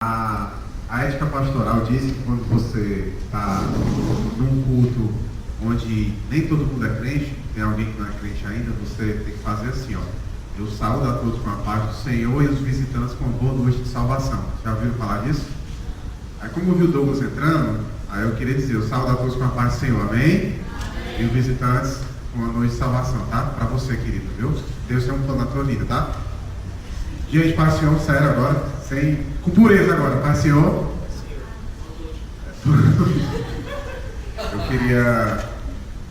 A ética pastoral diz que quando você está num culto onde nem todo mundo é crente, tem alguém que não é crente ainda, você tem que fazer assim, ó. Eu saúdo a todos com a paz do Senhor e os visitantes com uma boa noite de salvação. Já ouviram falar disso? Aí como eu vi o Douglas entrando, aí eu queria dizer, eu saúdo a todos com a paz do Senhor, amém? E os visitantes com uma noite de salvação, tá? Para você, querido, viu? Deus tem um plano na tua vida, tá? Gente, Pai Senhor, sério agora, com pureza agora, Pai Senhor.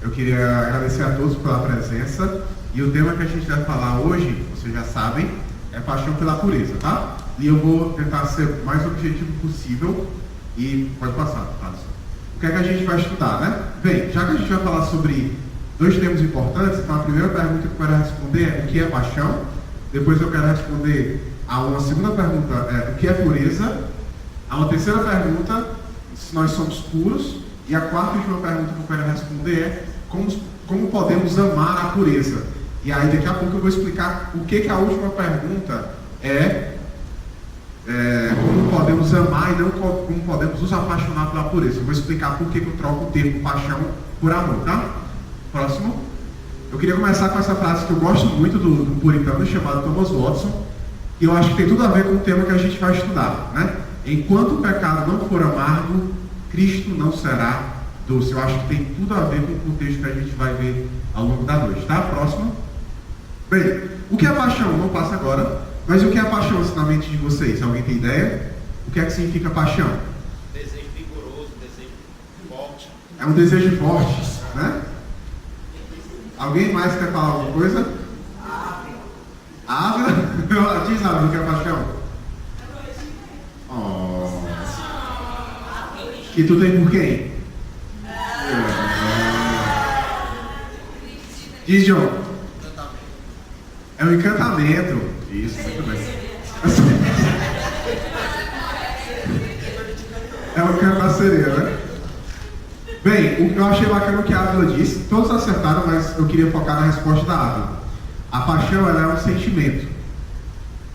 Eu queria agradecer a todos pela presença. E o tema que a gente vai falar hoje, vocês já sabem, é paixão pela pureza, tá? E eu vou tentar ser o mais objetivo possível. E pode passar, Alisson. O que é que a gente vai estudar, né? Bem, já que a gente vai falar sobre dois temas importantes, então a primeira pergunta que eu quero responder é o que é paixão. Depois eu quero responder a uma segunda pergunta, o que é pureza. A uma terceira pergunta, se nós somos puros. E a quarta e última pergunta que eu quero responder é como podemos amar a pureza. E aí daqui a pouco eu vou explicar o que a última pergunta como podemos amar e não como podemos nos apaixonar pela pureza. Eu vou explicar por que eu troco o termo paixão por amor, tá? Próximo. Eu queria começar com essa frase que eu gosto muito do puritano chamado Thomas Watson, e eu acho que tem tudo a ver com o tema que a gente vai estudar, né? Enquanto o pecado não for amargo, Cristo não será doce. Eu acho que tem tudo a ver com o contexto que a gente vai ver ao longo da noite, tá? Próximo. Bem, o que é paixão? Não passa agora, mas o que é paixão assim, na mente de vocês? Alguém tem ideia? O que é que significa paixão? Desejo vigoroso, desejo forte. É um desejo forte, né? Alguém mais quer falar alguma coisa? Ávila? Diz, Ávila, o que é paixão? Oh. Que tu tem por quem? Diz, João. É um encantamento. Isso, muito bem. É um cantaceiro, né? Bem, eu achei bacana o que a Ávila disse. Todos acertaram, mas eu queria focar na resposta da Ávila. A paixão, ela é um sentimento.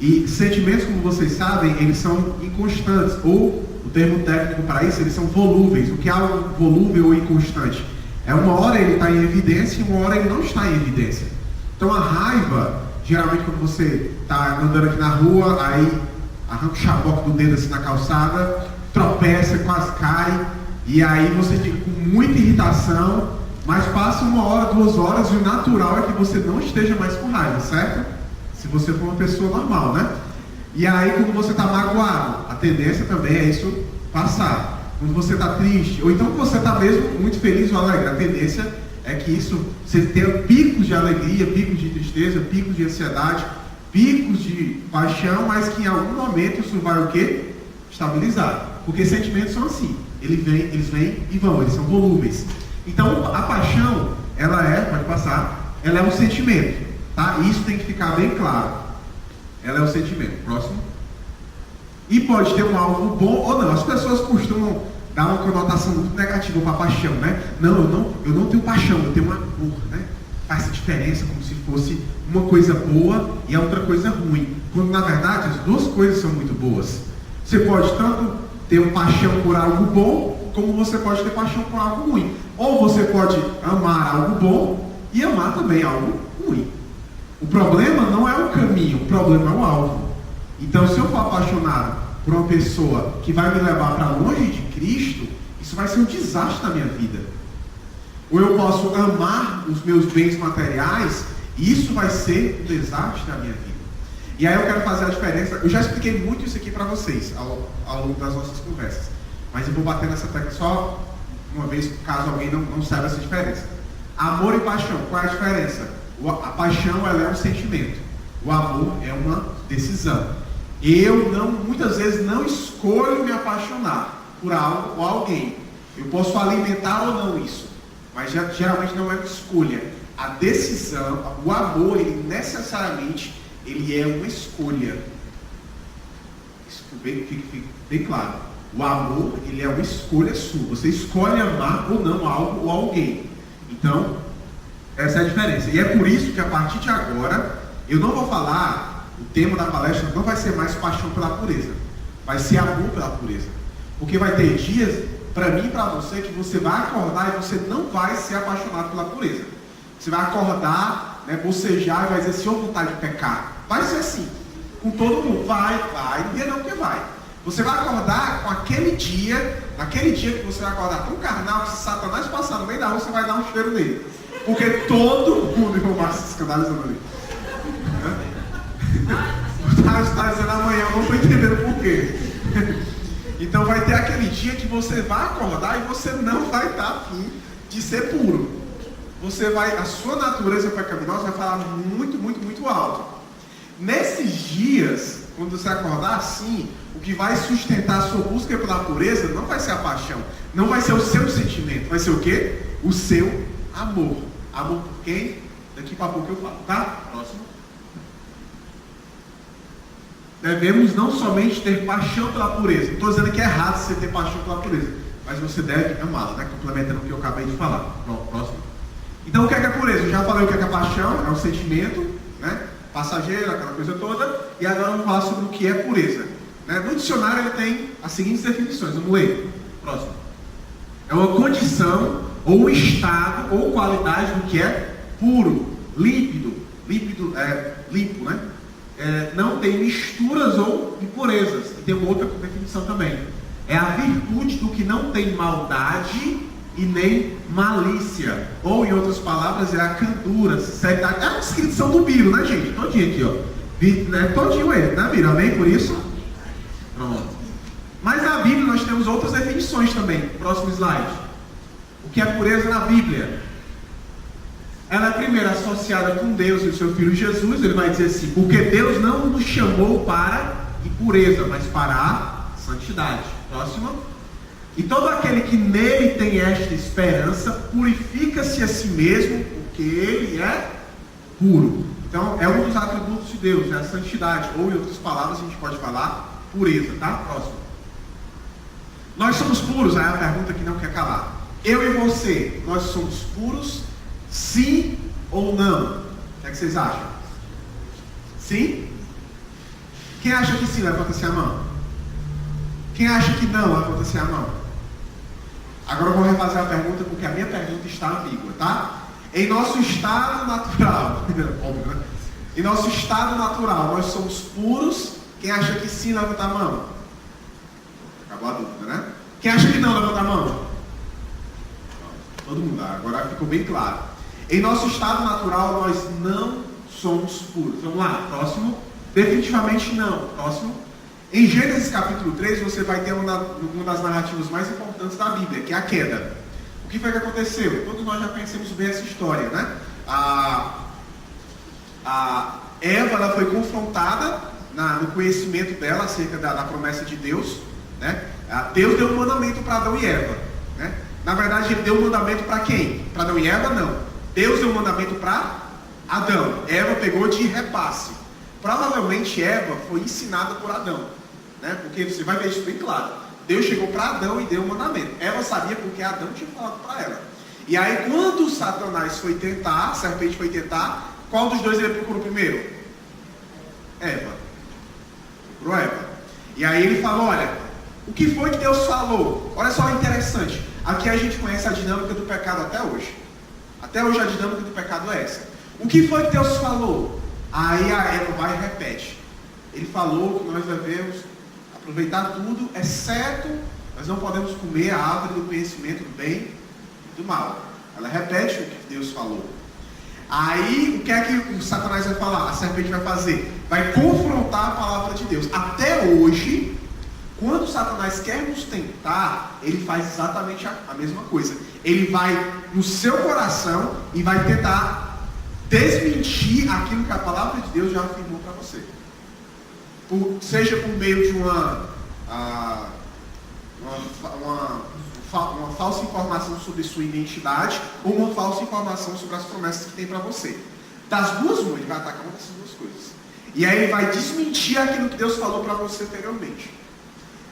E sentimentos, como vocês sabem, eles são inconstantes. Ou, o termo técnico para isso, eles são volúveis. O que é algo volúvel ou inconstante? É uma hora ele está em evidência e uma hora ele não está em evidência. Então a raiva, geralmente quando você está andando aqui na rua, aí arranca o chaboque do dedo assim na calçada, tropeça, quase cai, e aí você fica com muita irritação, mas passa 1 hora, 2 horas, e o natural é que você não esteja mais com raiva, certo? Se você for uma pessoa normal, né? E aí quando você está magoado, a tendência também é isso passar. Quando você está triste, ou então quando você está mesmo muito feliz ou alegre, a tendência é que isso, você tenha picos de alegria, picos de tristeza, picos de ansiedade, picos de paixão, mas que em algum momento isso vai o quê? Estabilizar. Porque sentimentos são assim, eles vêm e vão, eles são volúveis. Então a paixão, pode passar, ela é um sentimento, tá? E isso tem que ficar bem claro. Ela é um sentimento. Próximo. E pode ter um alvo bom ou não. As pessoas costumam dar uma conotação muito negativa para a paixão, né? Não, eu não tenho paixão, eu tenho um amor, né? Faz essa diferença como se fosse uma coisa boa e a outra coisa ruim. Quando na verdade as duas coisas são muito boas. Você pode tanto ter uma paixão por algo bom, como você pode ter paixão por algo ruim. Ou você pode amar algo bom e amar também algo ruim. O problema não é o caminho, o problema é o alvo. Então, se eu for apaixonado por uma pessoa que vai me levar para longe de Cristo, isso vai ser um desastre na minha vida. Ou eu posso amar os meus bens materiais, e isso vai ser um desastre na minha vida. E aí eu quero fazer a diferença. Eu já expliquei muito isso aqui para vocês ao longo das nossas conversas, mas eu vou bater nessa tecla só uma vez, caso alguém não saiba essa diferença. Amor e paixão, qual é a diferença? A paixão, ela é um sentimento. O amor é uma decisão. Eu muitas vezes não escolho me apaixonar por algo ou alguém. Eu posso alimentar ou não isso, mas geralmente não é uma escolha. A decisão, o amor, ele necessariamente é uma escolha. Isso fique bem claro. O amor, ele é uma escolha sua. Você escolhe amar ou não algo ou alguém. Então, essa é a diferença. E é por isso que a partir de agora, eu não vou falar, o tema da palestra não vai ser mais paixão pela pureza. vai ser amor pela pureza. Porque vai ter dias, para mim e para você, que você vai acordar e você não vai ser apaixonado pela pureza. Você vai acordar, né, bocejar e vai dizer, Senhor, vontade de pecar. Vai ser assim, com todo mundo. Vai, não dia não que vai. Você vai acordar com aquele dia, naquele dia que você vai acordar com um carnal, que se Satanás passar no meio da rua, você vai dar um cheiro nele. Porque todo mundo, irmão Márcio, se escandalizando ali. Está dizendo amanhã, eu não estou entendendo por quê. Então vai ter aquele dia que você vai acordar e você não vai estar afim de ser puro. A sua natureza pecaminosa vai falar muito, muito, muito alto. Nesses dias, quando você acordar assim, o que vai sustentar a sua busca pela pureza não vai ser a paixão, não vai ser o seu sentimento, vai ser o quê? O seu amor. Amor por quem? Daqui para pouco eu falo, tá? Próximo. Devemos não somente ter paixão pela pureza. Não estou dizendo que é errado você ter paixão pela pureza, mas você deve amá-la, né? Complementando o que eu acabei de falar. Pronto, próximo. Então o que é pureza? Eu já falei o que é paixão, é um sentimento, né? Passageiro, aquela coisa toda. E agora vamos falar sobre o que é pureza. No dicionário ele tem as seguintes definições. Vamos ler. Próximo. É uma condição, ou um estado, ou qualidade do que é puro, límpido, limpo, né? Não tem misturas ou impurezas. E tem uma outra definição também. É a virtude do que não tem maldade e nem malícia. Ou, em outras palavras, é a candura, sinceridade. É a descrição do Biro, né, gente? Todinho aqui, ó. Todinho ele, né, Biro? Amém por isso? Pronto. Mas na Bíblia nós temos outras definições também. Próximo slide. O que é pureza na Bíblia? Ela é primeiro associada com Deus e o seu Filho Jesus. Ele vai dizer assim, porque Deus não nos chamou para impureza, mas para a santidade. Próximo. E todo aquele que nele tem esta esperança, purifica-se a si mesmo, porque ele é puro. Então, é um dos atributos de Deus, é a santidade. Ou, em outras palavras, a gente pode falar pureza, tá? Próximo. Nós somos puros? Aí é a pergunta que não quer calar. Eu e você, nós somos puros? Sim ou não? O que é que vocês acham? Sim? Quem acha que sim, levanta-se a mão. Quem acha que não, levanta-se a mão. Agora eu vou refazer a pergunta, porque a minha pergunta está ambígua, tá? Em nosso estado natural, óbvio, né? Em nosso estado natural, nós somos puros. Quem acha que sim, levanta a mão. Acabou a dúvida, né? Quem acha que não, levanta a mão. Todo mundo, agora ficou bem claro. Em nosso estado natural, nós não somos puros. Vamos lá, próximo. Definitivamente não. Próximo. Em Gênesis capítulo 3, você vai ter uma das narrativas mais importantes da Bíblia, que é a queda. O que foi que aconteceu? Todos nós já conhecemos bem essa história, né? A Eva, ela foi confrontada no conhecimento dela acerca da promessa de Deus, né? Deus deu um mandamento para Adão e Eva, né? Na verdade, ele deu um mandamento para quem? Para Adão e Eva, não. Deus deu um mandamento para Adão. Eva pegou de repasse. Provavelmente Eva foi ensinada por Adão, né? Porque você vai ver isso bem claro. Deus chegou para Adão e deu um mandamento. Eva sabia porque Adão tinha falado para ela. E aí quando Satanás foi tentar, a serpente foi tentar, qual dos dois ele procurou primeiro? Eva. Procurou Eva. E aí ele falou, olha, o que foi que Deus falou? Olha só, interessante. Aqui a gente conhece a dinâmica do pecado até hoje. Até hoje a dinâmica do pecado é essa. O que foi que Deus falou? Aí a Eva vai e repete. Ele falou que nós devemos aproveitar tudo, exceto nós não podemos comer a árvore do conhecimento do bem e do mal. Ela repete o que Deus falou. Aí o que é que o Satanás vai falar? A serpente vai fazer? Vai confrontar a palavra de Deus. Até hoje, quando Satanás quer nos tentar, ele faz exatamente a mesma coisa. Ele vai no seu coração e vai tentar desmentir aquilo que a palavra de Deus já afirmou para você. Seja por meio de uma falsa informação sobre sua identidade ou uma falsa informação sobre as promessas que tem para você. Das duas, ele vai atacar uma dessas duas coisas. E aí ele vai desmentir aquilo que Deus falou para você anteriormente.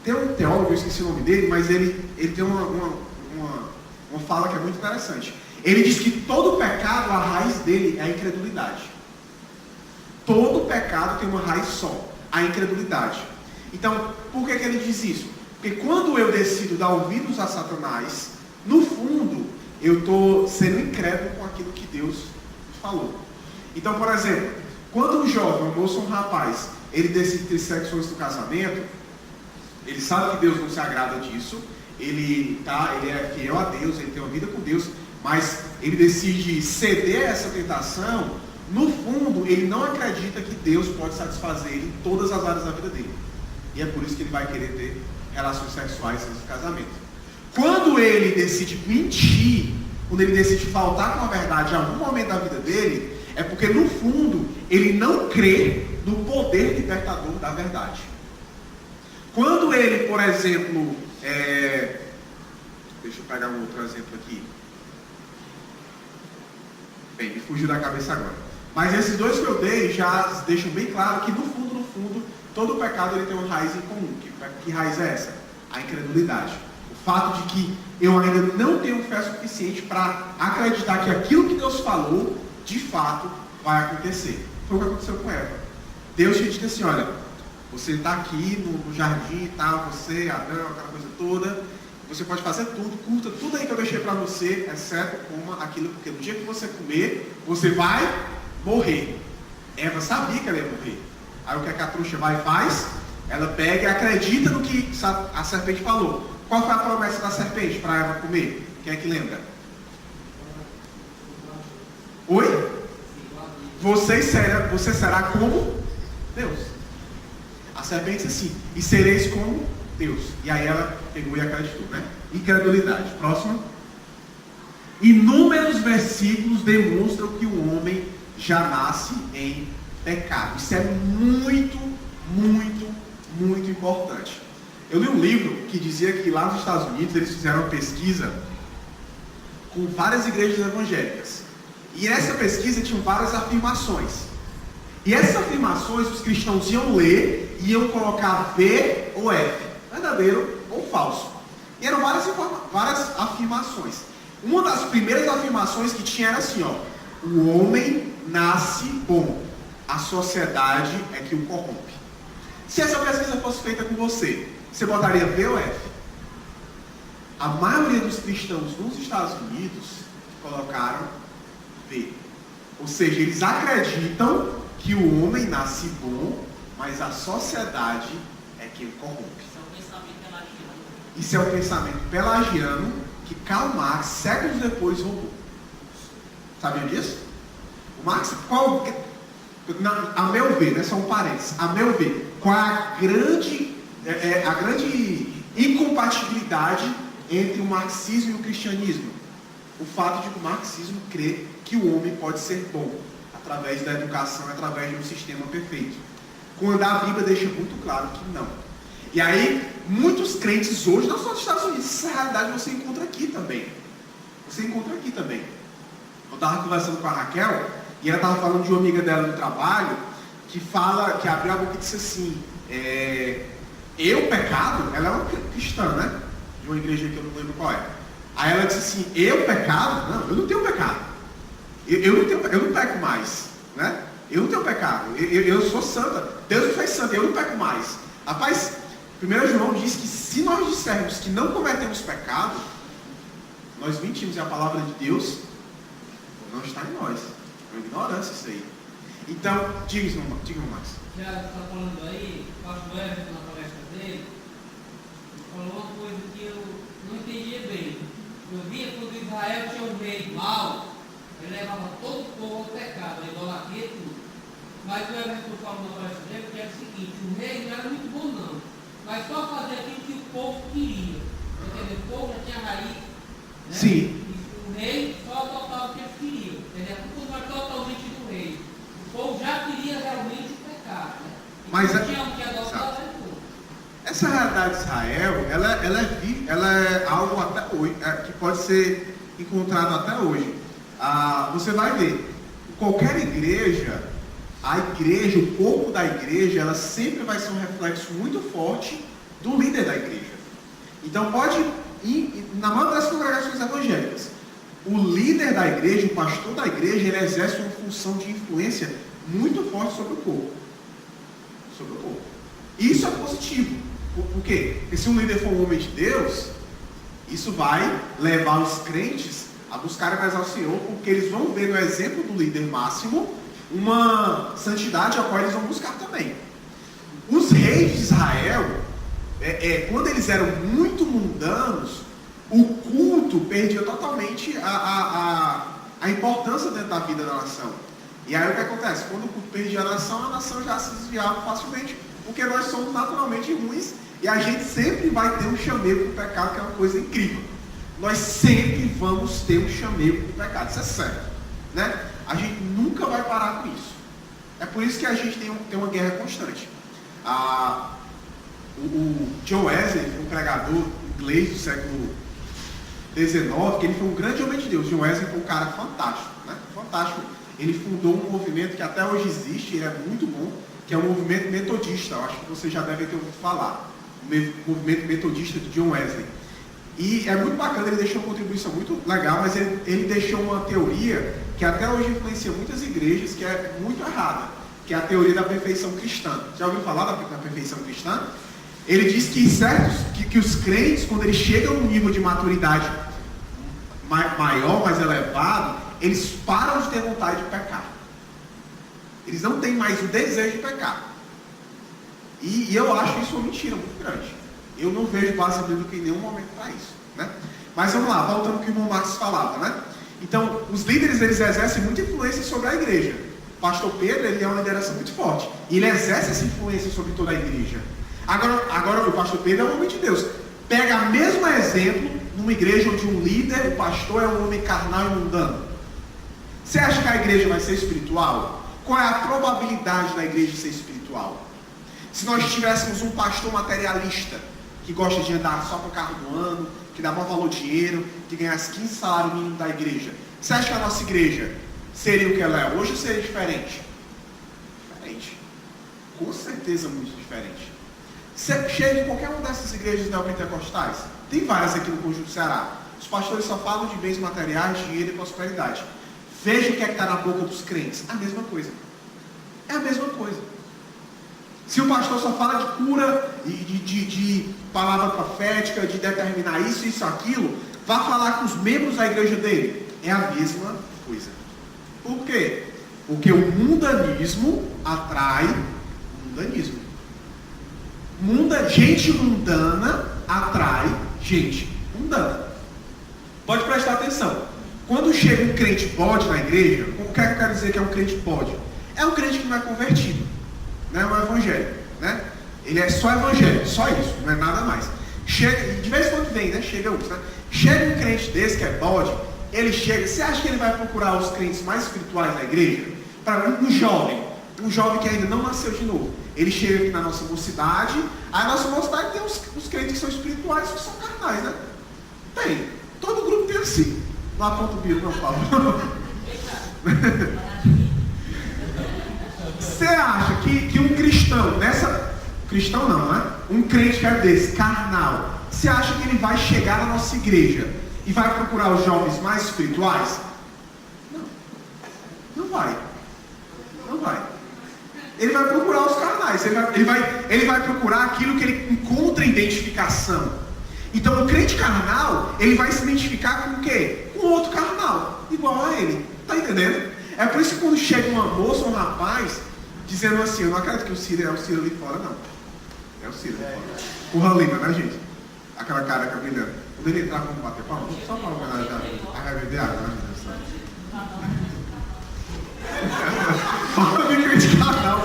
Tem um teólogo, eu esqueci o nome dele, mas ele tem uma fala que é muito interessante. Ele diz que todo pecado, a raiz dele é a incredulidade. Todo pecado tem uma raiz só, a incredulidade. Então, por que ele diz isso? Porque quando eu decido dar ouvidos a Satanás, no fundo, eu estou sendo incrédulo com aquilo que Deus falou. Então, por exemplo, quando um jovem, um moço, um rapaz, ele decide ter sexo antes do casamento, ele sabe que Deus não se agrada disso, ele é fiel a Deus, ele tem uma vida com Deus, mas ele decide ceder a essa tentação. No fundo, ele não acredita que Deus pode satisfazer ele em todas as áreas da vida dele. E é por isso que ele vai querer ter relações sexuais antes do casamento. Quando ele decide mentir, quando ele decide faltar com a verdade em algum momento da vida dele, é porque no fundo ele não crê no poder libertador da verdade. Quando ele, por exemplo, deixa eu pegar um outro exemplo aqui. Bem, me fugiu da cabeça agora. Mas esses dois que eu dei já deixam bem claro que no fundo, todo pecado ele tem uma raiz em comum. Que raiz é essa? A incredulidade. O fato de que eu ainda não tenho fé suficiente para acreditar que aquilo que Deus falou, de fato, vai acontecer. Foi o que aconteceu com Eva. Deus te disse assim, olha, você está aqui no jardim e tal, você, Adão, aquela coisa toda, você pode fazer tudo, curta tudo aí que eu deixei para você, exceto coma aquilo, porque no dia que você comer, você vai morrer. Eva sabia que ela ia morrer. Aí o que a trouxa vai e faz? Ela pega e acredita no que a serpente falou. Qual foi a promessa da serpente para Eva comer? Quem é que lembra? Oi? Você será como Deus. A serpente disse assim, e sereis como Deus. E aí ela pegou e acreditou, né? Incredulidade. Próximo. Inúmeros versículos demonstram que o homem já nasce em pecado. Isso é muito, muito, muito importante. Eu li um livro que dizia que lá nos Estados Unidos eles fizeram uma pesquisa com várias igrejas evangélicas. E essa pesquisa tinha várias afirmações. E essas afirmações os cristãos iam ler e iam colocar V ou F, verdadeiro ou falso. E eram várias afirmações. Uma das primeiras afirmações que tinha era assim, ó: o homem nasce bom, a sociedade é que o corrompe. Se essa pesquisa fosse feita com você botaria V ou F? A maioria dos cristãos nos Estados Unidos colocaram V. Ou seja, eles acreditam que o homem nasce bom, mas a sociedade é que o corrompe. Isso é um pensamento pelagiano que Karl Marx, séculos depois, roubou. Sabiam disso? O Marx, a meu ver, né, só um parênteses, a meu ver, qual é a grande incompatibilidade entre o marxismo e o cristianismo? O fato de que o marxismo crê que o homem pode ser bom através da educação, através de um sistema perfeito, quando a Bíblia deixa muito claro que não. E aí, muitos crentes hoje, não só nos Estados Unidos, essa realidade você encontra aqui também. Você encontra aqui também. Eu estava conversando com a Raquel, e ela estava falando de uma amiga dela no trabalho, que abriu a boca e disse assim, eu pecado, ela é uma cristã, né? De uma igreja que eu não lembro qual é. Aí ela disse assim, eu pecado? Não, eu não tenho pecado. Eu não peco mais, né? Eu não tenho pecado. Eu sou santa. Deus me fez santa, eu não peco mais. Rapaz, 1 João diz que se nós dissermos que não cometemos pecado, nós mentimos, e a palavra de Deus não está em nós. É uma ignorância isso aí. Então, diga, irmão Max. Já está falando aí, o pastor Everton, na palestra dele, falou uma coisa que eu não entendia bem. Eu via quando Israel tinha um rei mau, ele levava todo o povo ao pecado, a idolatria e tudo. Mas o Everton falou na palestra dele que era o seguinte: o rei não era muito bom, não, mas só fazia aquilo que o povo queria. Entendeu? O povo já tinha raiz. Né? Sim. E o rei só adotava o que eles queriam. Entendeu? A culpa não é totalmente do rei. O povo já queria realmente o pecado. Né? Mas tinha um que adotava tudo. Essa realidade de Israel, ela é algo até hoje, que pode ser encontrado até hoje. Você vai ver, qualquer igreja, o corpo da igreja, ela sempre vai ser um reflexo muito forte do líder da igreja. Então na maioria das congregações evangélicas, o líder da igreja, o pastor da igreja, ele exerce uma função de influência muito forte sobre o corpo. E isso é positivo. Por quê? Porque se um líder for um homem de Deus, isso vai levar os crentes a buscarem mais ao Senhor, porque eles vão ver no exemplo do líder máximo uma santidade a qual eles vão buscar também. Os reis de Israel, quando eles eram muito mundanos, o culto perdia totalmente a importância dentro da vida da nação. E aí o que acontece? Quando o culto perdia a nação já se desviava facilmente, porque nós somos naturalmente ruins e a gente sempre vai ter um chamego para o pecado, que é uma coisa incrível. Nós sempre vamos ter um chamego para o pecado, isso é certo, né? A gente nunca vai parar com isso. É por isso que a gente tem uma guerra constante. O John Wesley, um pregador inglês do século XIX, que ele foi um grande homem de Deus. John Wesley foi um cara fantástico, né? Fantástico. Ele fundou um movimento que até hoje existe, ele é muito bom, que é o movimento metodista. Eu acho que você já deve ter ouvido falar. O movimento metodista de John Wesley. E é muito bacana, ele deixou uma contribuição muito legal, mas ele deixou uma teoria que até hoje influencia muitas igrejas, que é muito errada, que é a teoria da perfeição cristã. Já ouviu falar da perfeição cristã? Ele diz que os crentes, quando eles chegam a um nível de maturidade maior, mais elevado, eles param de ter vontade de pecar. Eles não têm mais o desejo de pecar. E eu acho isso uma mentira muito grande. Eu não vejo base bíblica em nenhum momento para isso, né? Mas vamos lá, voltando ao que o irmão Marcos falava, né? Então, os líderes, eles exercem muita influência sobre a igreja. O pastor Pedro, ele é uma liderança muito forte. E ele exerce essa influência sobre toda a igreja. Agora o pastor Pedro é um homem de Deus. Pega o mesmo exemplo numa igreja onde um líder, o pastor, é um homem carnal e mundano. Você acha que a igreja vai ser espiritual? Qual é a probabilidade da igreja ser espiritual? Se nós tivéssemos um pastor materialista, que gosta de andar só com o carro do ano, que dá bom valor ao dinheiro, que ganhasse 15 salários mínimos da igreja, você acha que a nossa igreja seria o que ela é hoje ou seria diferente? Diferente. Com certeza muito diferente. Você chega em qualquer uma dessas igrejas neopentecostais, tem várias aqui no Conjunto Ceará. Os pastores só falam de bens materiais, dinheiro e prosperidade. Veja o que é que está na boca dos crentes. A mesma coisa. É a mesma coisa. Se o pastor só fala de cura, de palavra profética, de determinar isso, aquilo, vá falar com os membros da igreja dele. É a mesma coisa. Por quê? Porque o mundanismo atrai mundanismo. Gente mundana atrai gente mundana. Pode prestar atenção. Quando chega um crente bode na igreja, o que é que eu quero dizer que é um crente bode? É um crente que não é convertido. Não é um evangelho, né? Ele é só evangélico, só isso, não é nada mais. Chega, de vez em quando vem, né? Chega uns, né? Chega um crente desse que é bode, ele chega, você acha que ele vai procurar os crentes mais espirituais da igreja? Para um jovem que ainda não nasceu de novo. Ele chega aqui na nossa mocidade, a nossa mocidade tem os crentes que são espirituais, que são carnais, né? Tem. Todo grupo tem assim. Não aponta o Bíblia, não, Paulo. Você acha que um cristão, cristão não, né? Um crente que é desse, carnal, você acha que ele vai chegar na nossa igreja e vai procurar os jovens mais espirituais? Não. Não vai. Não vai. Ele vai procurar os carnais. Ele vai procurar aquilo que ele encontra identificação. Então o crente carnal, ele vai se identificar com o quê? Com outro carnal, igual a ele. Tá entendendo? É por isso que quando chega uma moça ou um rapaz dizendo assim, eu não acredito que o Ciro é o Ciro ali fora, não. É o Ciro ali fora. O Halima, né, gente? Aquela cara que é brilhando. Quando ele entrar, vamos bater palma? Só para homenagear a beber água, né, gente? Fala de criticar, não.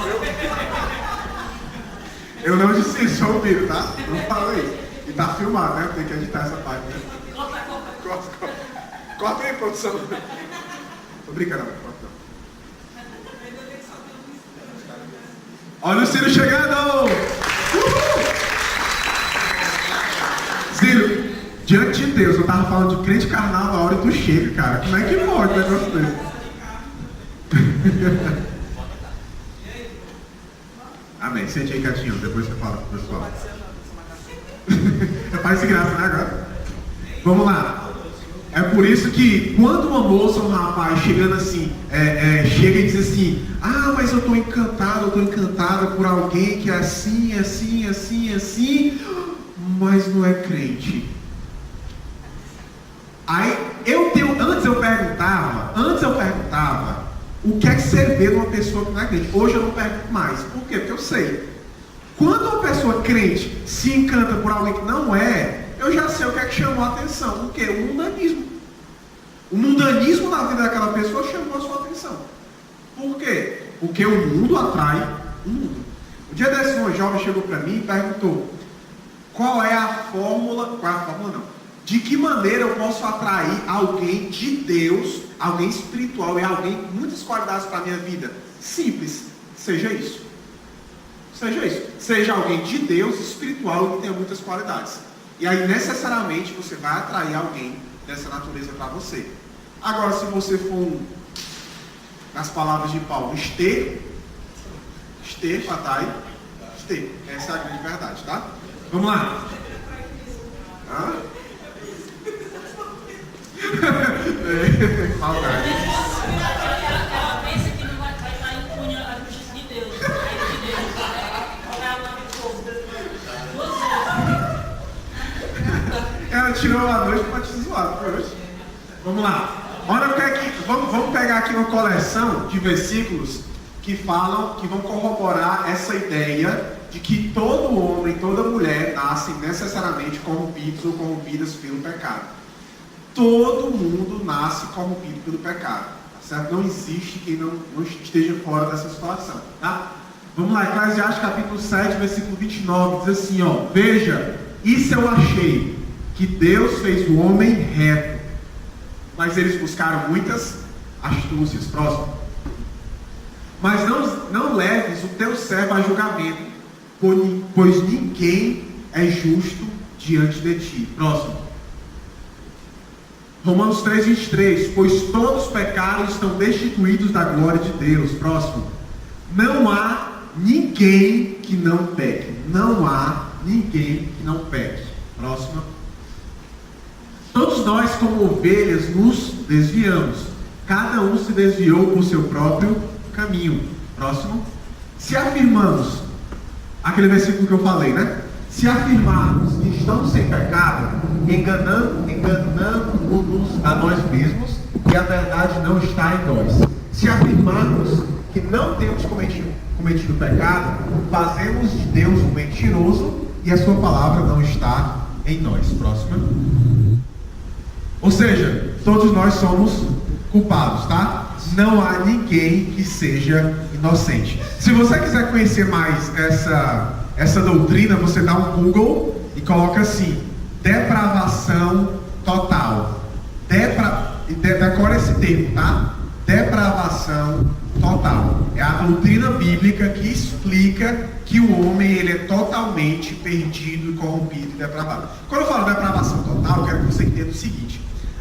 Eu não disse isso, só ouviram, tá? Não fala isso. E tá filmado, né? Tem que editar essa parte, né? Corta aí, produção. Tô brincando, não. Olha o Ciro chegando! Ciro, diante de Deus, eu tava falando de crente carnal na hora e tu chega, cara. Como é que pode um negócio desse? Amém. Sente aí quietinho, depois você fala pro pessoal. É paz e graça, né, agora? Vamos lá. É por isso que quando uma moça ou um rapaz chegando assim, chega e diz assim, ah, mas eu estou encantada por alguém que é assim, assim, assim, assim, mas não é crente. Aí antes eu perguntava o que é que você vê numa pessoa que não é crente. Hoje eu não pergunto mais. Por quê? Porque eu sei. Quando uma pessoa crente se encanta por alguém que não é, eu já sei o que é que chamou a atenção. O quê? O mundanismo. O mundanismo na vida daquela pessoa chamou a sua atenção. Por quê? Porque o mundo atrai o mundo. Um dia desse, uma jovem chegou para mim e perguntou qual é a fórmula não. De que maneira eu posso atrair alguém de Deus, alguém espiritual e alguém com muitas qualidades para a minha vida? Simples, seja isso. Seja isso. Seja alguém de Deus, espiritual e que tenha muitas qualidades. E aí necessariamente você vai atrair alguém dessa natureza para você. Agora, se você for nas palavras de Paulo, esteiro, patai, esteiro. Essa é a grande verdade, tá? Vamos lá. Hã? Maldade. Ela pensa que não vai estar impune a justiça de Deus. Ela tirou a noite para te zoar, foi hoje. Vamos lá. Olha o que é que. Vamos pegar aqui uma coleção de versículos que falam, que vão corroborar essa ideia de que todo homem, toda mulher nascem necessariamente corrompidos ou corrompidas pelo pecado. Todo mundo nasce corrompido pelo pecado, tá certo? Não existe quem não esteja fora dessa situação, tá? Vamos lá, Eclesiastes capítulo 7, versículo 29, diz assim, ó: veja, isso eu achei, que Deus fez o homem reto, mas eles buscaram muitas astúcias. Próximo. Mas não leves o teu servo a julgamento, pois ninguém é justo diante de ti. Próximo. Romanos 3:23, pois todos pecaram e estão destituídos da glória de Deus. Próximo. Não há ninguém que não peque. Não há ninguém que não peque. Próximo. Todos nós, como ovelhas, nos desviamos. Cada um se desviou por seu próprio caminho. Próximo. Se afirmamos, aquele versículo que eu falei, né? Se afirmarmos que estamos sem pecado, enganamos-nos a nós mesmos e a verdade não está em nós. Se afirmarmos que não temos cometido pecado, fazemos de Deus um mentiroso e a sua palavra não está em nós. Próximo. Ou seja, todos nós somos culpados, tá? Não há ninguém que seja inocente. Se você quiser conhecer mais essa doutrina, você dá um Google e coloca assim: depravação total. Decora esse termo, tá? Depravação total. É a doutrina bíblica que explica que o homem ele é totalmente perdido, corrompido e depravado. Quando eu falo depravação total, eu quero que você entenda o seguinte: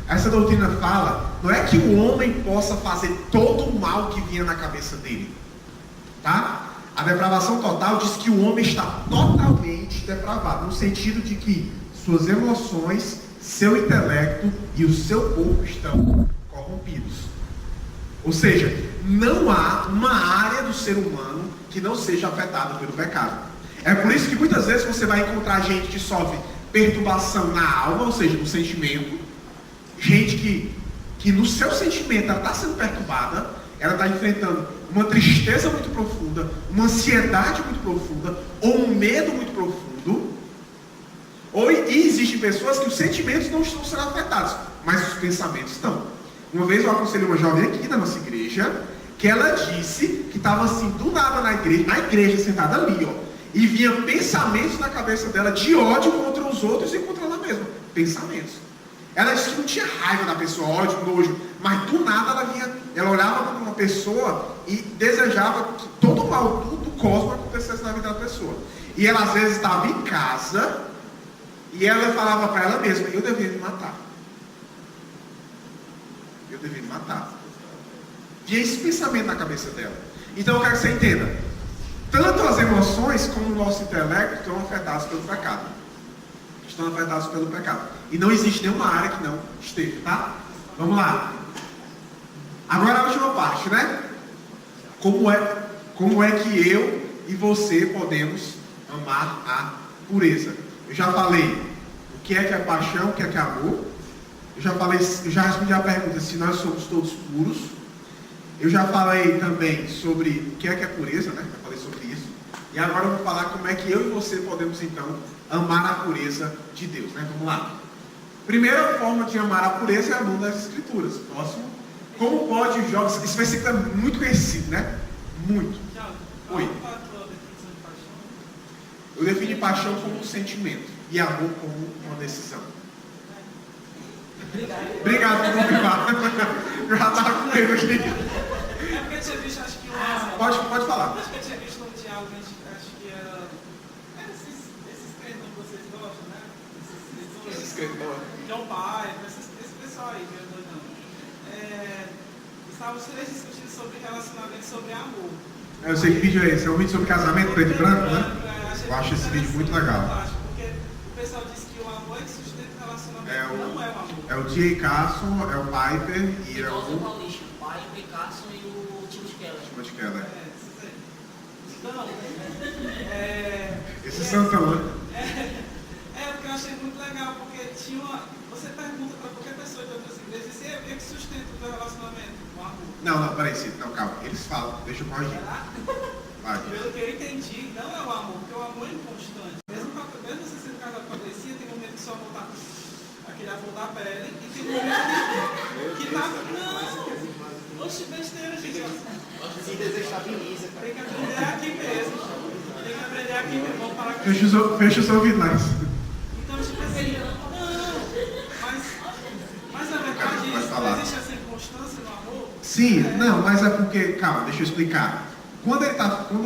essa doutrina fala, não é que o homem possa fazer todo o mal que vinha na cabeça dele, tá? A depravação total diz que o homem está totalmente depravado, no sentido de que suas emoções, seu intelecto e o seu corpo estão corrompidos. Ou seja, não há uma área do ser humano que não seja afetada pelo pecado. É por isso que muitas vezes você vai encontrar gente que sofre perturbação na alma, ou seja, no sentimento, gente que no seu sentimento ela está sendo perturbada, ela está enfrentando uma tristeza muito profunda, uma ansiedade muito profunda, ou um medo muito profundo, e existem pessoas que os sentimentos não estão sendo afetados, mas os pensamentos estão. Uma vez eu aconselhei uma jovem aqui da nossa igreja, que ela disse que estava assim, do nada na igreja sentada ali, ó, e vinha pensamentos na cabeça dela de ódio contra os outros e contra ela mesma. Pensamentos. Ela disse que não tinha raiva da pessoa, ódio, nojo, mas do nada ela olhava para uma pessoa e desejava que todo o mal do cosmos acontecesse na vida da pessoa. E ela às vezes estava em casa e ela falava para ela mesma: eu deveria me matar. Eu deveria me matar. Vinha esse pensamento na cabeça dela. Então eu quero que você entenda: tanto as emoções como o nosso intelecto estão afetados pelo pecado. estão afetados pelo pecado. E não existe nenhuma área que não esteja, tá? Vamos lá. Agora a última parte, né? Como é que eu e você podemos amar a pureza? Eu já falei o que é paixão, o que é amor. Eu já respondi a pergunta se nós somos todos puros. Eu já falei também sobre o que é pureza, né? Já falei sobre isso. E agora eu vou falar como é que eu e você podemos então amar a pureza de Deus, né? Vamos lá. Primeira forma de amar a pureza é a luz das Escrituras. Próximo. Como pode os jogos... Esse versículo é muito conhecido, né? Muito. Oi. Eu defini paixão como um sentimento e amor como uma decisão. Obrigado por confirmar. Eu já estava com medo aqui. É porque eu tinha visto, acho que Pode falar. Acho que eu tinha visto um diálogo, acho que era esses crentes que vocês gostam, né? Esses John Piper, esse pessoal aí, meu doidão. Estavam os três discutindo sobre relacionamento, sobre amor. Eu sei que vídeo é esse. É um vídeo sobre casamento preto e branco, né? Eu acho esse vídeo muito legal. Porque o pessoal diz que o amor é que sustenta o relacionamento, não é o amor. É o J. Carson, é o Piper e é Igualzinho o o Paulista, o pai, o Picasso e o Timothy Keller. Timothy Keller. Então, Esse santão, né? Porque eu achei muito legal, porque você pergunta para qualquer pessoa de outras igrejas, se é o que sustenta o teu relacionamento, o amor. Não, peraí, não, calma. Eles falam, deixa eu corrigir. Será? Vai. Pelo que eu entendi, não é o amor, porque o amor é inconstante. Mesmo você sendo casado com a Gleicinha, tem um momento que seu amor tá aquele avô da pele, e tem um momento que tá. Não! Oxe, besteira, gente. Se desestabiliza, cara. Tem que aprender aqui mesmo. Tem que aprender aqui mesmo. Vamos parar com Fecha os ouvidos, Então, tipo assim, mas na verdade não existe essa inconstância no amor? Sim, não, mas é porque, calma, deixa eu explicar. Quando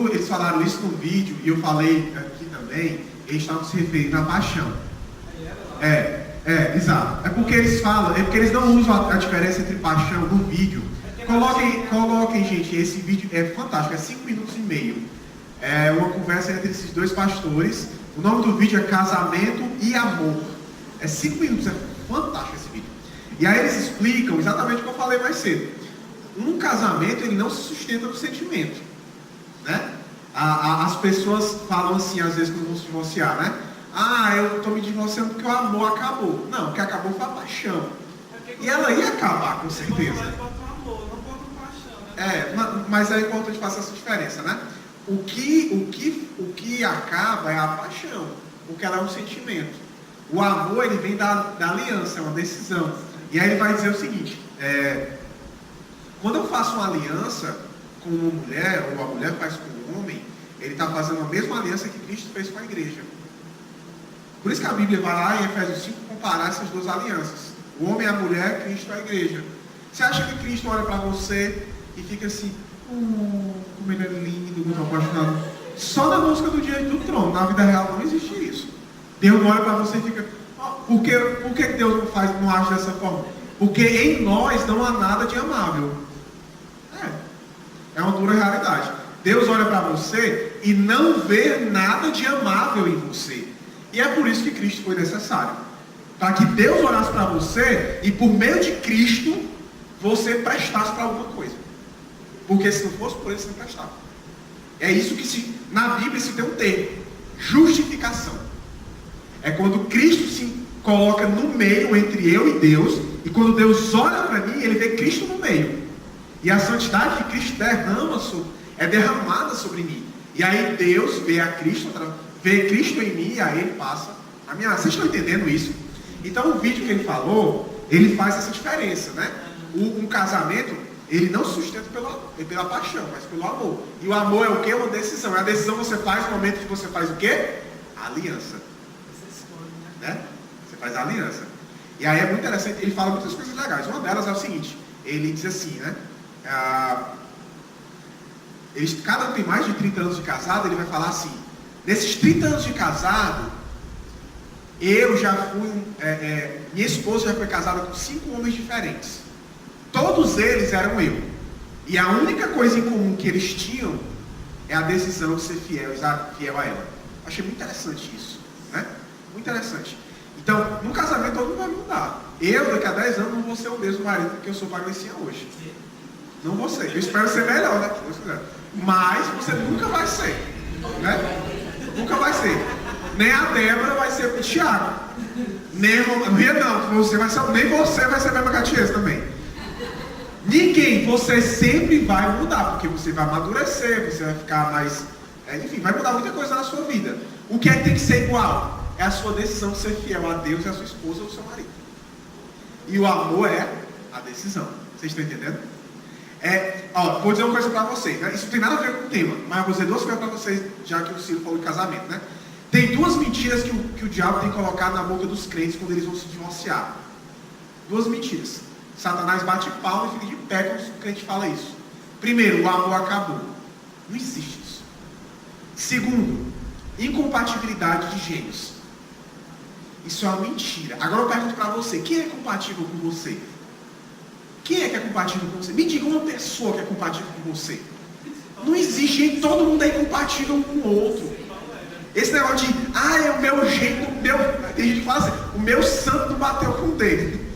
eles falaram isso no vídeo, e eu falei aqui também, eles estavam se referindo à paixão. Exato. É porque eles falam, é porque eles não usam a diferença entre paixão no vídeo. Coloquem, gente, esse vídeo é fantástico, é 5 minutos e meio. É uma conversa entre esses dois pastores. O nome do vídeo é Casamento e Amor. É 5 minutos, é fantástico esse vídeo. E aí eles explicam exatamente o que eu falei mais cedo. Um casamento, ele não se sustenta no sentimento, né? As pessoas falam assim, às vezes, quando vão se divorciar, né? Eu estou me divorciando porque o amor acabou. Não, o que acabou foi a paixão. E ela ia acabar, com certeza. Mas é importante fazer essa diferença, né? O que acaba é a paixão, porque ela é um sentimento. O amor, ele vem da aliança, é uma decisão. E aí ele vai dizer o seguinte, quando eu faço uma aliança com uma mulher, ou a mulher faz com um homem, ele está fazendo a mesma aliança que Cristo fez com a igreja. Por isso que a Bíblia vai lá em Efésios 5 comparar essas duas alianças. O homem e a mulher, Cristo e a igreja. Você acha que Cristo olha para você e fica assim, como ele é lindo, muito apaixonado? Só na música do Diante do Trono, na vida real não existe isso. Deus olha para você e fica, por que Deus não age dessa forma? Porque em nós não há nada de amável. É uma dura realidade. Deus olha para você e não vê nada de amável em você. E é por isso que Cristo foi necessário. Para que Deus olhasse para você e por meio de Cristo você prestasse para alguma coisa. Porque se não fosse por ele, você não prestava. É isso que na Bíblia se tem um termo. Justificação. É quando Cristo se coloca no meio entre eu e Deus. E quando Deus olha para mim, ele vê Cristo no meio. E a santidade que Cristo é derramada sobre mim. E aí Deus vê Cristo em mim e aí ele passa a minha. Vocês estão entendendo isso? Então o vídeo que ele falou, ele faz essa diferença, né? Um casamento, ele não se sustenta pela paixão, mas pelo amor. E o amor é o quê? Uma decisão. É a decisão que você faz no momento que você faz o quê? A aliança. Né? Você faz a aliança. E aí é muito interessante, ele fala muitas coisas legais. Uma delas é o seguinte, ele diz assim, né? Cada um tem mais de 30 anos de casado, ele vai falar assim, nesses 30 anos de casado, eu já fui, minha esposa já foi casada com 5 homens diferentes. Todos eles eram eu. E a única coisa em comum que eles tinham é a decisão de ser fiel a ela. Achei muito interessante isso, né? Muito interessante. Então, no casamento todo mundo vai mudar. Eu, daqui a 10 anos, não vou ser o mesmo marido que eu sou para a Gleicinha hoje. Não vou ser. Eu espero ser melhor, né? Mas você nunca vai ser. Né? Nunca vai ser. Nem a Débora vai ser o Thiago. Nem você vai ser, nem você vai ser a mesma Catiesa também. Ninguém. Você sempre vai mudar, porque você vai amadurecer, você vai ficar mais... enfim, vai mudar muita coisa na sua vida. O que é que tem que ser igual? É a sua decisão de ser fiel a Deus e a sua esposa ou ao seu marido. E o amor é a decisão. Vocês estão entendendo? Vou dizer uma coisa para vocês, né? Isso não tem nada a ver com o tema, mas eu vou dizer duas coisas para vocês, já que o Ciro falou de casamento, né? Tem duas mentiras que o diabo tem colocado na boca dos crentes quando eles vão se divorciar. Duas mentiras. Satanás bate palma e fica de pé quando o crente fala isso. Primeiro, o amor acabou. Não existe isso. Segundo, incompatibilidade de gênios. Isso é uma mentira. Agora eu pergunto para você, quem é compatível com você? Quem é que é compatível com você? Me diga uma pessoa que é compatível com você. Não existe, gente. Todo mundo é incompatível com o outro. Esse negócio de, é o meu jeito, tem gente que fala assim, o meu santo não bateu com o dele.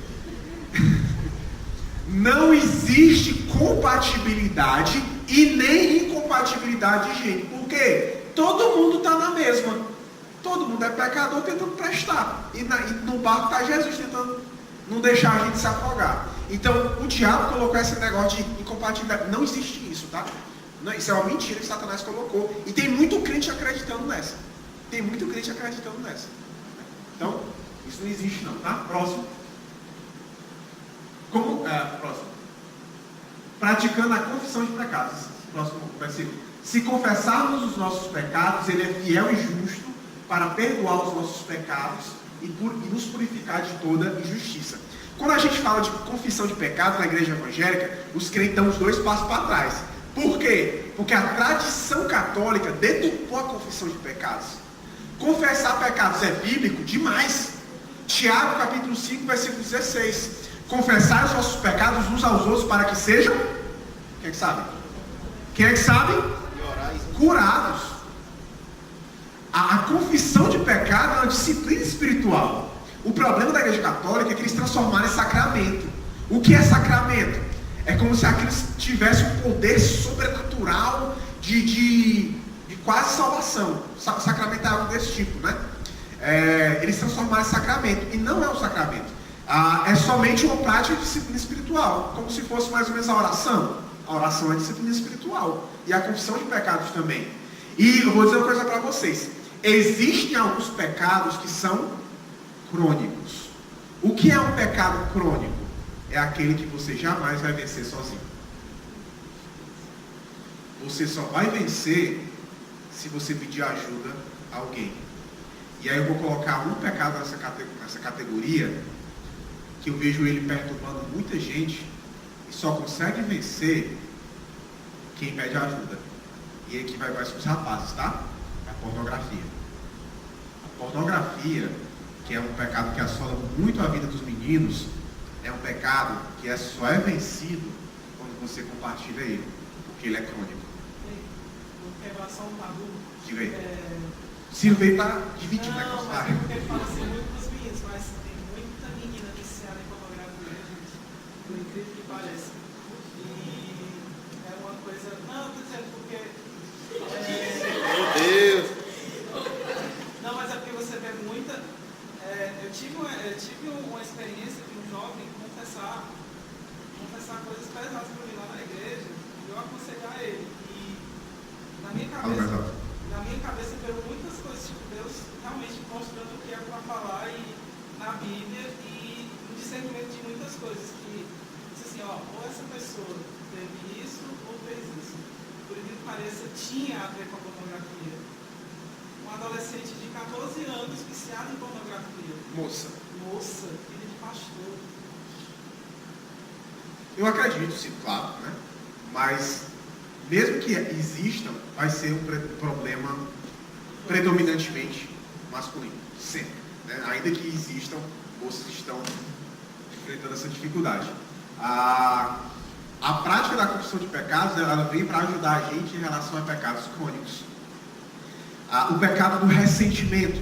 Não existe compatibilidade e nem incompatibilidade de gente. Por quê? Todo mundo está na mesma. Todo mundo é pecador tentando prestar. E no barco está Jesus tentando não deixar a gente se afogar. Então, o diabo colocou esse negócio de incompatibilidade. Não existe isso, tá? Não, isso é uma mentira que Satanás colocou. E tem muito crente acreditando nessa. Tem muito crente acreditando nessa. Então, isso não existe não, tá? Próximo. Próximo. Praticando a confissão de pecados. Próximo versículo. Se confessarmos os nossos pecados, Ele é fiel e justo para perdoar os nossos pecados e nos purificar de toda injustiça. Quando a gente fala de confissão de pecados na igreja evangélica, os crentes dão os 2 passos para trás. Por quê? Porque a tradição católica deturpou a confissão de pecados. Confessar pecados é bíblico demais. Tiago capítulo 5, versículo 16. Confessar os vossos pecados uns aos outros para que sejam, quem é que sabe? Quem é que sabe? Curados. A confissão de pecado é uma disciplina espiritual. O problema da igreja católica é que eles transformaram em sacramento. O que é sacramento? É como se aqueles tivessem um poder sobrenatural de quase salvação. Sacramento é algo desse tipo, né? Eles transformaram em sacramento. E não é um sacramento. É somente uma prática de disciplina espiritual. Como se fosse mais ou menos a oração. A oração é disciplina espiritual. E a confissão de pecados também. E eu vou dizer uma coisa para vocês. Existem alguns pecados que são crônicos. O que é um pecado crônico? É aquele que você jamais vai vencer sozinho. Você só vai vencer se você pedir ajuda a alguém. E aí eu vou colocar um pecado nessa categoria, que eu vejo ele perturbando muita gente, e só consegue vencer quem pede ajuda. E aqui vai mais para os rapazes, tá? A pornografia. A pornografia, que é um pecado que assola muito a vida dos meninos, é um pecado que só é vencido quando você compartilha ele, porque ele é crônico. Em relação ao tabu, Diga aí. Ciro veio para dividir, né? Não, mas é porque ele fala assim muito para os meninos, mas tem muita menina viciada em pornografia, gente, por incrível que pareça. E é uma coisa... Não, estou dizendo porque... Meu Deus! Não, mas é porque você vê muita... Eu tive uma experiência de um jovem confessar coisas pesadas para mim lá na igreja, e eu aconselhar ele. E na minha cabeça veio muitas coisas, tipo, Deus realmente mostrando o que é para falar na Bíblia e o discernimento de muitas coisas. Que diz assim, ou essa pessoa teve isso ou fez isso. Por incrível que pareça, tinha a ver com a pornografia. Um adolescente de 14 anos viciado em pornografia. Moça, filha de pastor. Eu acredito, sim, claro, né? Mas, mesmo que existam, vai ser um problema predominantemente masculino, sempre. Né? Ainda que existam, moças estão enfrentando essa dificuldade. A prática da confissão de pecados, ela vem para ajudar a gente em relação a pecados crônicos. O pecado do ressentimento.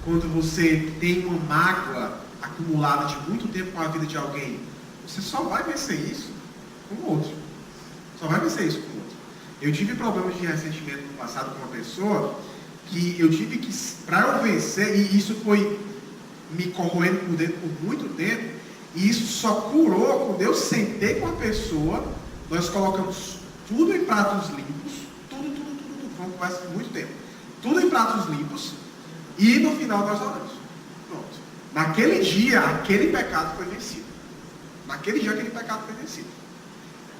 quando você tem uma mágoa acumulada de muito tempo com a vida de alguém, você só vai vencer isso com o outro. Só vai vencer isso com o outro. Eu tive problemas de ressentimento no passado com uma pessoa que eu tive que, para eu vencer, e isso foi me corroendo por dentro por muito tempo, e isso só curou quando eu sentei com a pessoa, nós colocamos tudo em pratos limpos, tudo, foi uma conversa por muito tempo, tudo em pratos limpos, e no final nós oramos. Pronto. Naquele dia, aquele pecado foi vencido. Naquele dia, aquele pecado foi vencido.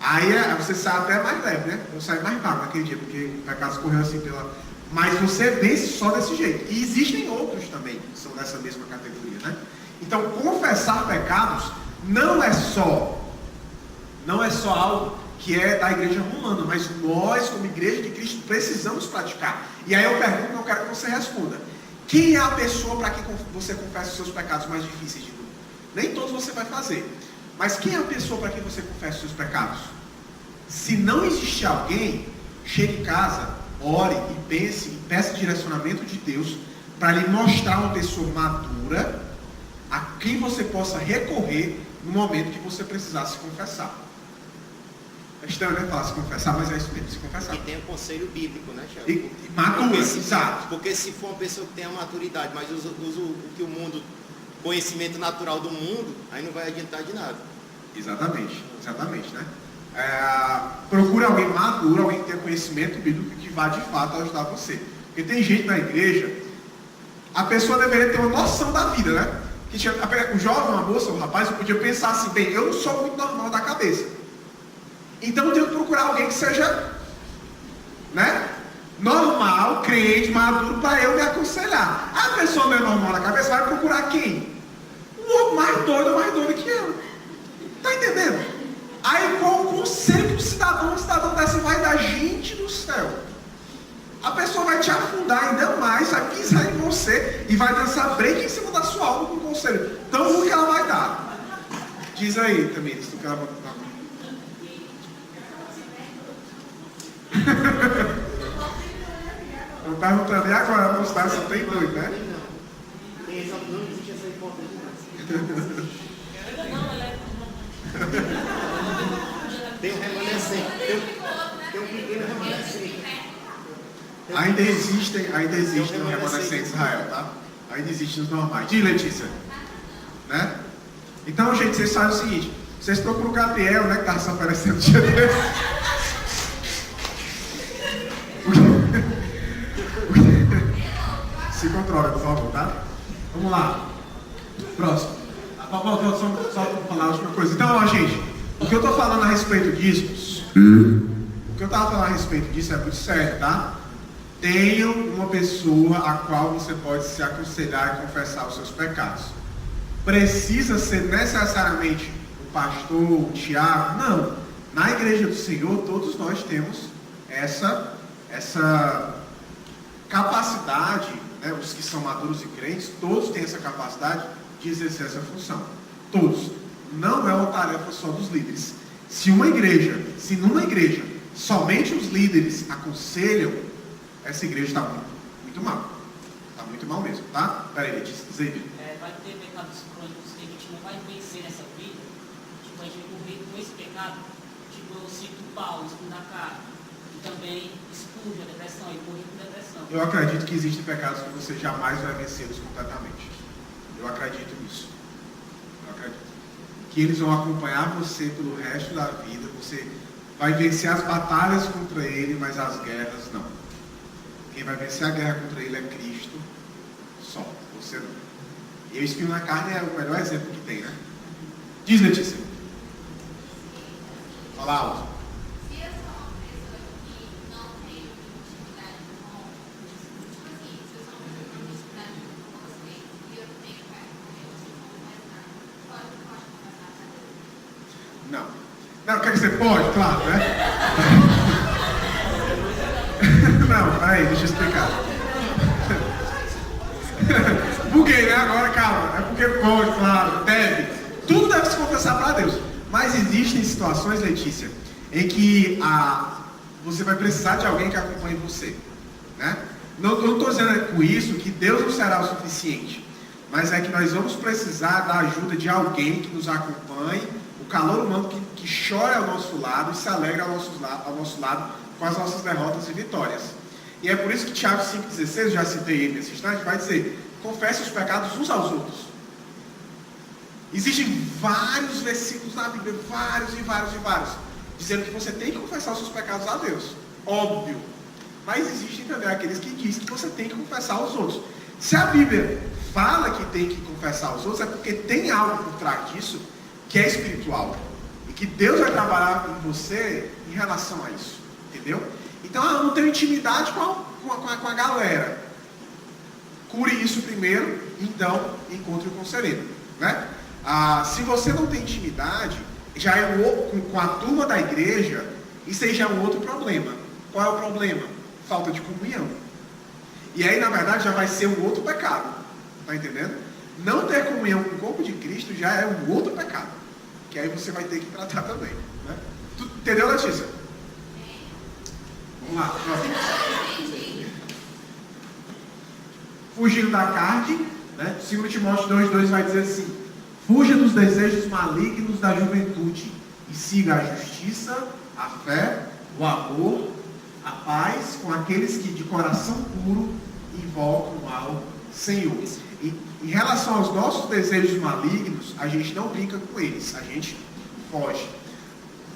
Aí você sai até mais leve, né? Eu saí mais rápido naquele dia, porque o pecado escorreu assim pela... Mas você vence só desse jeito. E existem outros também, que são dessa mesma categoria, né? Então, confessar pecados não é só algo que é da igreja romana, mas nós, como igreja de Cristo, precisamos praticar. E aí eu pergunto, eu quero que você responda. Quem é a pessoa para quem você confessa os seus pecados mais difíceis de tudo? Nem todos você vai fazer. Mas quem é a pessoa para quem você confessa os seus pecados? Se não existe alguém, chegue em casa, ore e pense, e peça direcionamento de Deus para lhe mostrar uma pessoa madura a quem você possa recorrer no momento que você precisar se confessar. É estranho, né? Falar se confessar, mas é isso mesmo, se confessar. E tem o conselho bíblico, né, Thiago? E madura, exato. Porque se for uma pessoa que tem a maturidade, mas usa o que o mundo, conhecimento natural do mundo, aí não vai adiantar de nada. Exatamente, né? Procure alguém maduro, alguém que tenha conhecimento bíblico que vá de fato ajudar você. Porque tem gente na igreja, a pessoa deveria ter uma noção da vida, né? O jovem, a moça, o rapaz, eu podia pensar assim, bem, eu não sou muito normal da cabeça. Então eu tenho que procurar alguém que seja, né, normal, crente, maduro, para eu me aconselhar. A pessoa não é normal da cabeça, vai procurar quem? O outro mais doido que eu. Tá entendendo? Aí qual o conselho que o cidadão dessa vai dar? Gente do céu. A pessoa vai te afundar ainda mais, vai pisar em você e vai dançar break em cima da sua alma com o conselho tão ruim que ela vai dar. Diz aí também, se tu quer levantar. Eu perguntando, e agora, a postagem só tem dois, né? Não existe essa hipótese, Tem um remanescente, tem um pequeno remanescente. Ainda existem no remanescente Israel, tá? Ainda existem os normais. Diz, Letícia. Né? Então, gente, vocês fazem o seguinte, vocês procuram o Gabriel, né, que estava se oferecendo dia desse. Se controla, por favor, tá? Vamos lá. Próximo. Só para falar a última coisa. Então, ó, gente, o que eu estou falando a respeito disso, é muito sério, tá? Tenham uma pessoa a qual você pode se aconselhar e confessar os seus pecados. Precisa ser necessariamente o pastor, o Tiago? Não. Na igreja do Senhor, todos nós temos essa capacidade, né? Os que são maduros e crentes, todos têm essa capacidade de exercer essa função. Todos. Não é uma tarefa só dos líderes. Se numa igreja somente os líderes aconselham, essa igreja está muito mal. Está muito mal mesmo, tá? Peraí, Letícia, diz aí. Vai ter pecados crônicos que a gente não vai vencer nessa vida. Tipo, a gente vai morrer com esse pecado. Tipo, eu cito Paulo, espinho na cara. E também expurge a depressão, e morre com depressão. Eu acredito que existem pecados que você jamais vai vencê-los completamente. Eu acredito nisso. Eu acredito. Que eles vão acompanhar você pelo resto da vida. Você vai vencer as batalhas contra ele, mas as guerras não. Quem vai vencer a guerra contra ele é Cristo só, você não. E o espinho na carne é o melhor exemplo que tem, né? Diz, Letícia. Fala alto. Se eu sou uma pessoa que não tem intimidade com tipo assim, se eu sou uma pessoa que não tem intimidade com você e eu tenho vocês não faz nada, pode conversar com Deus? Não. Não, quer que você pode? Claro, né? Não, peraí, deixa eu explicar. Buguei, né? Agora, calma. É porque pode, claro, deve. Tudo deve se confessar para Deus. Mas existem situações, Letícia, em que você vai precisar de alguém que acompanhe você, né? Não estou dizendo com isso que Deus não será o suficiente, mas é que nós vamos precisar da ajuda de alguém que nos acompanhe, o calor humano que chore ao nosso lado e se alegre ao nosso lado com as nossas derrotas e vitórias. E é por isso que Tiago 5,16, eu já citei ele nesse instante, vai dizer: confesse os pecados uns aos outros. Existem vários versículos na Bíblia, vários, dizendo que você tem que confessar os seus pecados a Deus. Óbvio. Mas existem também aqueles que dizem que você tem que confessar aos outros. Se a Bíblia fala que tem que confessar aos outros, é porque tem algo por trás disso que é espiritual. E que Deus vai trabalhar em você em relação a isso. Entendeu? Então, eu não tenho intimidade com a galera. Cure isso primeiro, então encontre o conselheiro. Né? Se você não tem intimidade, já é com a turma da igreja, isso aí já é um outro problema. Qual é o problema? Falta de comunhão. E aí, na verdade, já vai ser um outro pecado. Está entendendo? Não ter comunhão com o corpo de Cristo já é um outro pecado. Que aí você vai ter que tratar também. Né? Tu entendeu, Letícia? Vamos lá. Fugindo da carne, né? 2 Timóteo 2,2 vai dizer assim: fuja dos desejos malignos da juventude e siga a justiça, a fé, o amor, a paz com aqueles que de coração puro invocam ao Senhor. E em relação aos nossos desejos malignos, a gente não brinca com eles, a gente foge.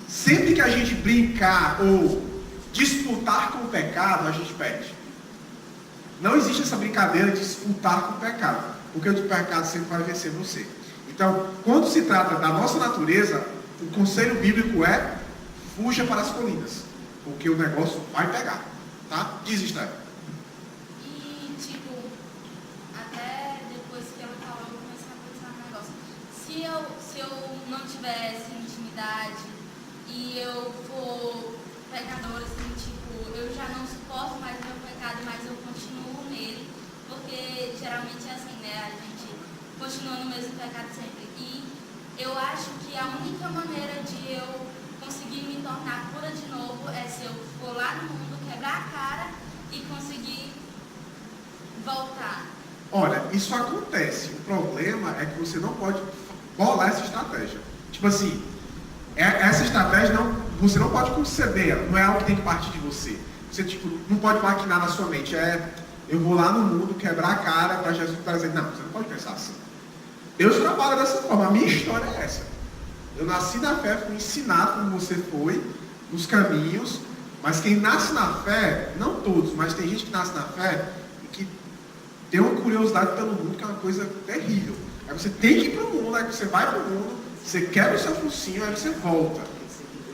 Sempre que a gente brincar ou disputar com o pecado, a gente perde. Não existe essa brincadeira de disputar com o pecado, porque o pecado sempre vai vencer você. Então, quando se trata da nossa natureza, o conselho bíblico é: fuja para as colinas, porque o negócio vai pegar, tá? Diz, Esther. E, tipo, até depois que ela falou, eu comecei a pensar no negócio. Se eu não tivesse intimidade e eu for pecadora, assim, tipo, eu já não suporto mais o meu pecado, mas eu continuo nele, porque geralmente é assim, né? A gente continua no mesmo pecado sempre. E eu acho que a única maneira de eu conseguir me tornar pura de novo é se eu for lá no mundo, quebrar a cara e conseguir voltar. Olha, isso acontece. O problema é que você não pode bolar essa estratégia. Tipo assim, essa estratégia você não pode conceber ela, não é algo que tem que partir de você. Você tipo, não pode maquinar na sua mente. Eu vou lá no mundo quebrar a cara para Jesus trazer. Não, você não pode pensar assim. Deus trabalha dessa forma. A minha história é essa. Eu nasci na fé, fui ensinado como você foi, nos caminhos, mas quem nasce na fé, não todos, mas tem gente que nasce na fé e que tem uma curiosidade pelo mundo, que é uma coisa terrível. Aí você tem que ir para o mundo, aí você vai para o mundo, você quebra o seu focinho, aí você volta.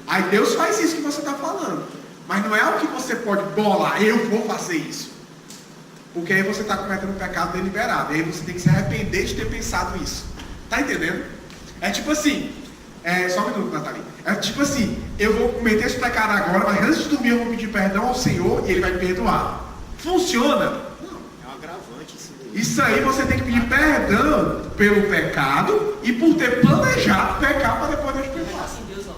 Aí Deus faz isso que você está falando. Mas não é algo que você pode bolar, eu vou fazer isso. Porque aí você está cometendo um pecado deliberado. E aí você tem que se arrepender de ter pensado isso. Tá entendendo? É tipo assim, só um minuto, Nathalie. É tipo assim, eu vou cometer esse pecado agora, mas antes de dormir eu vou pedir perdão ao Senhor e Ele vai me perdoar. Funciona? Não. É um agravante isso daí. Isso aí você tem que pedir perdão pelo pecado e por ter planejado pecar para depois Deus perdoar. Assim, Deus, ó.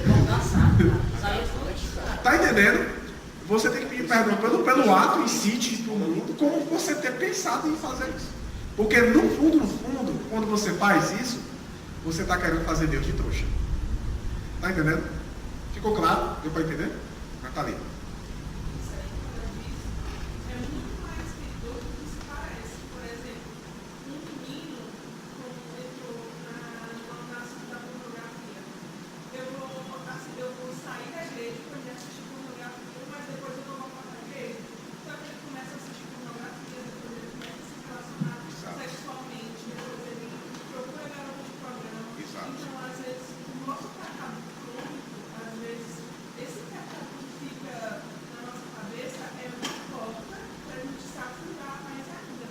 Vamos dançar. Saiu forte. Tá entendendo? Você tem que pedir perdão pelo ato em si de ir para o mundo, como você ter pensado em fazer isso. Porque no fundo, quando você faz isso, você está querendo fazer Deus de trouxa. Tá entendendo? Ficou claro? Deu para entender? Nathalie. Isso aí que ela diz é muito mais perigoso do que se parece. Por exemplo, um menino entrou na assunto da pornografia. Eu vou sair da igreja para ele assistir pornografia, mas depois eu vou voltar para a igreja. Só que ele começa a assistir pornografia, depois ele começa a se relacionar sexualmente, depois ele procura garota de programa. Exato. Então, às vezes, o nosso pecado crônico, às vezes, esse pecado que fica na nossa cabeça é uma porta para a gente se afundar mais ainda.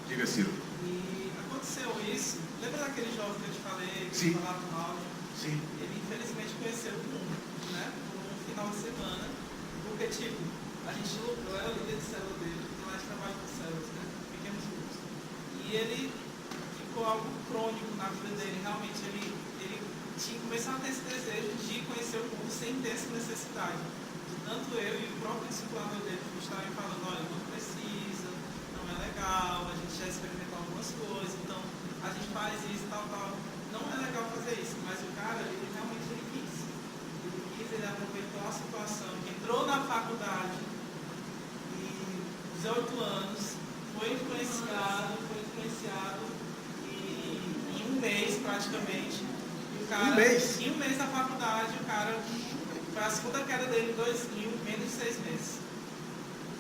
Diga, Ciro. E aconteceu isso. Lembra daquele jovem que eu te falei, que Sim. eu falava no áudio? Sim. Ele infelizmente conheceu o mundo, né? Por um final de semana. Porque, tipo, a gente lutou, eu era o líder de célula dele, lá de trabalho com células, né? Pequenos grupos. E ele ficou algo crônico na vida dele. Realmente, ele tinha começado a ter esse desejo de conhecer o mundo sem ter essa necessidade. tanto eu e o próprio discipulador dele estavam falando, olha, não precisa, não é legal, a gente já experimentou algumas coisas, então a gente faz isso, tal. Não é legal fazer isso, mas o cara, ele realmente quis. Ele aproveitou a situação, entrou na faculdade e 18 anos, foi influenciado e em um mês praticamente. E o cara, em um mês da faculdade, o cara, foi a segunda queda dele em menos de 6 meses.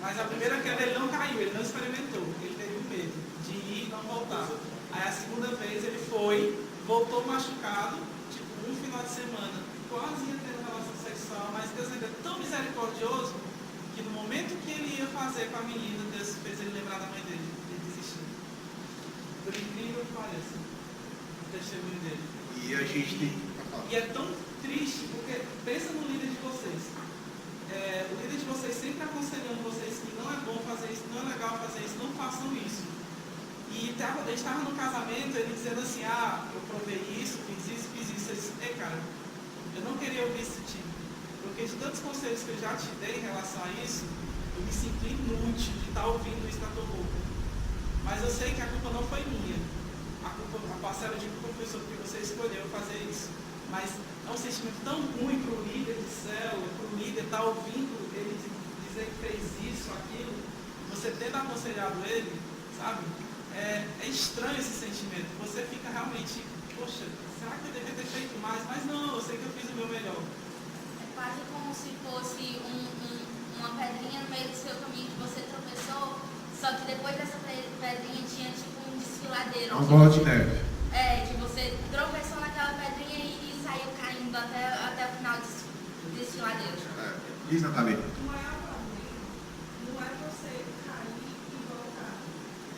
Mas a primeira queda ele não caiu, ele não experimentou, ele teve medo de ir e não voltar. Aí a segunda vez ele foi, voltou machucado, tipo um final de semana, quase ia ter relação sexual, mas Deus ainda é tão misericordioso que no momento que ele ia fazer com a menina, Deus fez ele lembrar da mãe dele, ele desistiu. Por incrível que pareça, o testemunho dele. E a gente tem... E é tão triste, porque pensa no líder de vocês. O líder de vocês sempre aconselhando vocês que não é bom fazer isso, não é legal fazer isso, não façam isso. E ele estava no casamento, ele dizendo assim, eu provei isso, fiz isso. Eu disse, cara, eu não queria ouvir esse tipo. Porque de tantos conselhos que eu já te dei em relação a isso, eu me sinto inútil de estar ouvindo isso na tua boca. Mas eu sei que a culpa não foi minha. A parcela de culpa foi sobre que você escolheu fazer isso. Mas é um sentimento tão ruim para o líder de célula, para o líder estar ouvindo ele dizer que fez isso, aquilo, você tendo aconselhado ele, sabe? É estranho esse sentimento. Você fica realmente, poxa, será que eu deveria ter feito mais? Mas não, eu sei que eu fiz o meu melhor. É quase como se fosse uma pedrinha no meio do seu caminho que você tropeçou, só que depois dessa pedrinha tinha tipo um desfiladeiro. É um bola de neve. Que você tropeçou naquela pedrinha e saiu caindo até o final do desfiladeiro. Diz, Nathalie. O maior problema não é você cair e voltar.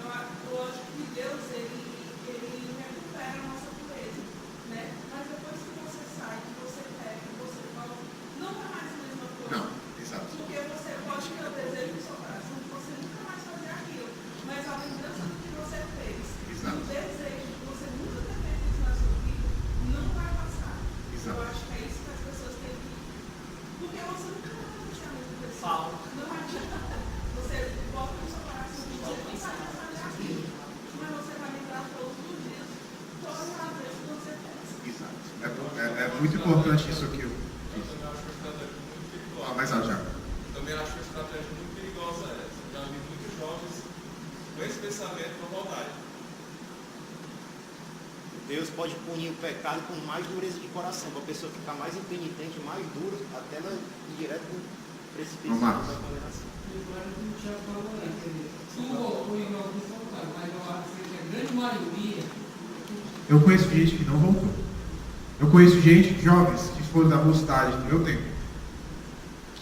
Eu acho que Deus, ele recupera a nossa pureza, né? Mas depois que você sai, que você pega, que você volta, não é mais a mesma coisa. Não, exato. Porque você pode ter o desejo do seu coração de você nunca mais fazer aquilo. Mas a lembrança do que você fez, Exato. o desejo de você nunca ter feito isso na sua vida, não vai passar. Exato. Eu acho que é isso que as pessoas têm que... Porque você nunca vai ser a mesma pessoa. Paulo. Não adianta. Você bota no seu coração que você não vai fazer aquilo. Mas você vai lembrar todos os dias, todas as vezes que você fez. Exato. É muito importante isso aqui. Eu também acho uma estratégia muito perigosa. Mais alto já. Eu também acho uma estratégia muito perigosa essa. Já vi muitos jovens com esse pensamento não voltarem. Deus pode punir o pecado com mais dureza de coração, para a pessoa ficar mais impenitente, mais dura, até ela ir direto no precipício Vamos lá. da condenação. E agora o que o Thiago falou aí, quer dizer, tu voltou em alguns voltaram, mas eu acho que a grande maioria. Eu conheço gente que não voltou. Eu conheço gente, jovens, que foram da mocidade do meu tempo,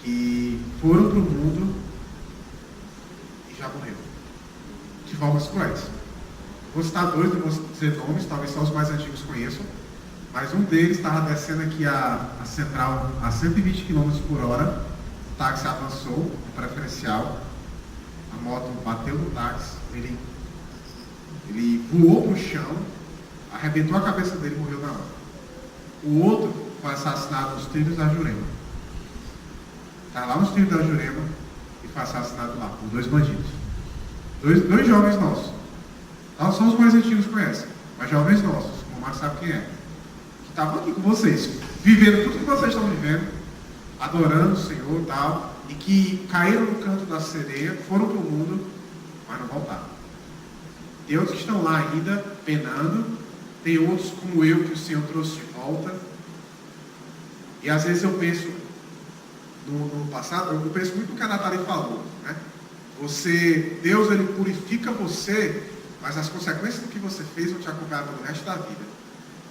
que foram para o mundo e já morreram. De formas cruéis. Vou citar dois, não vou dizer nomes, talvez só os mais antigos conheçam, mas um deles estava descendo aqui a central a 120 km por hora, o táxi avançou, o preferencial, a moto bateu no táxi, ele voou para o chão, arrebentou a cabeça dele e morreu na hora. O outro foi assassinado nos trilhos da Jurema. Está lá nos trilhos da Jurema e foi assassinado lá por 2 bandidos. Dois jovens nossos. Não são os mais antigos que conhecem, mas jovens nossos, como o Marcos sabe quem é. Que estavam aqui com vocês, vivendo tudo que vocês estão vivendo, adorando o Senhor e tal, e que caíram no canto da sereia, foram para o mundo, mas não voltaram. Tem outros que estão lá ainda, penando, tem outros como eu, que o Senhor trouxe de volta. E às vezes eu penso, no passado, eu penso muito no que a Nathalie falou, né? Deus, ele purifica você, mas as consequências do que você fez vão te acompanhar pelo resto da vida.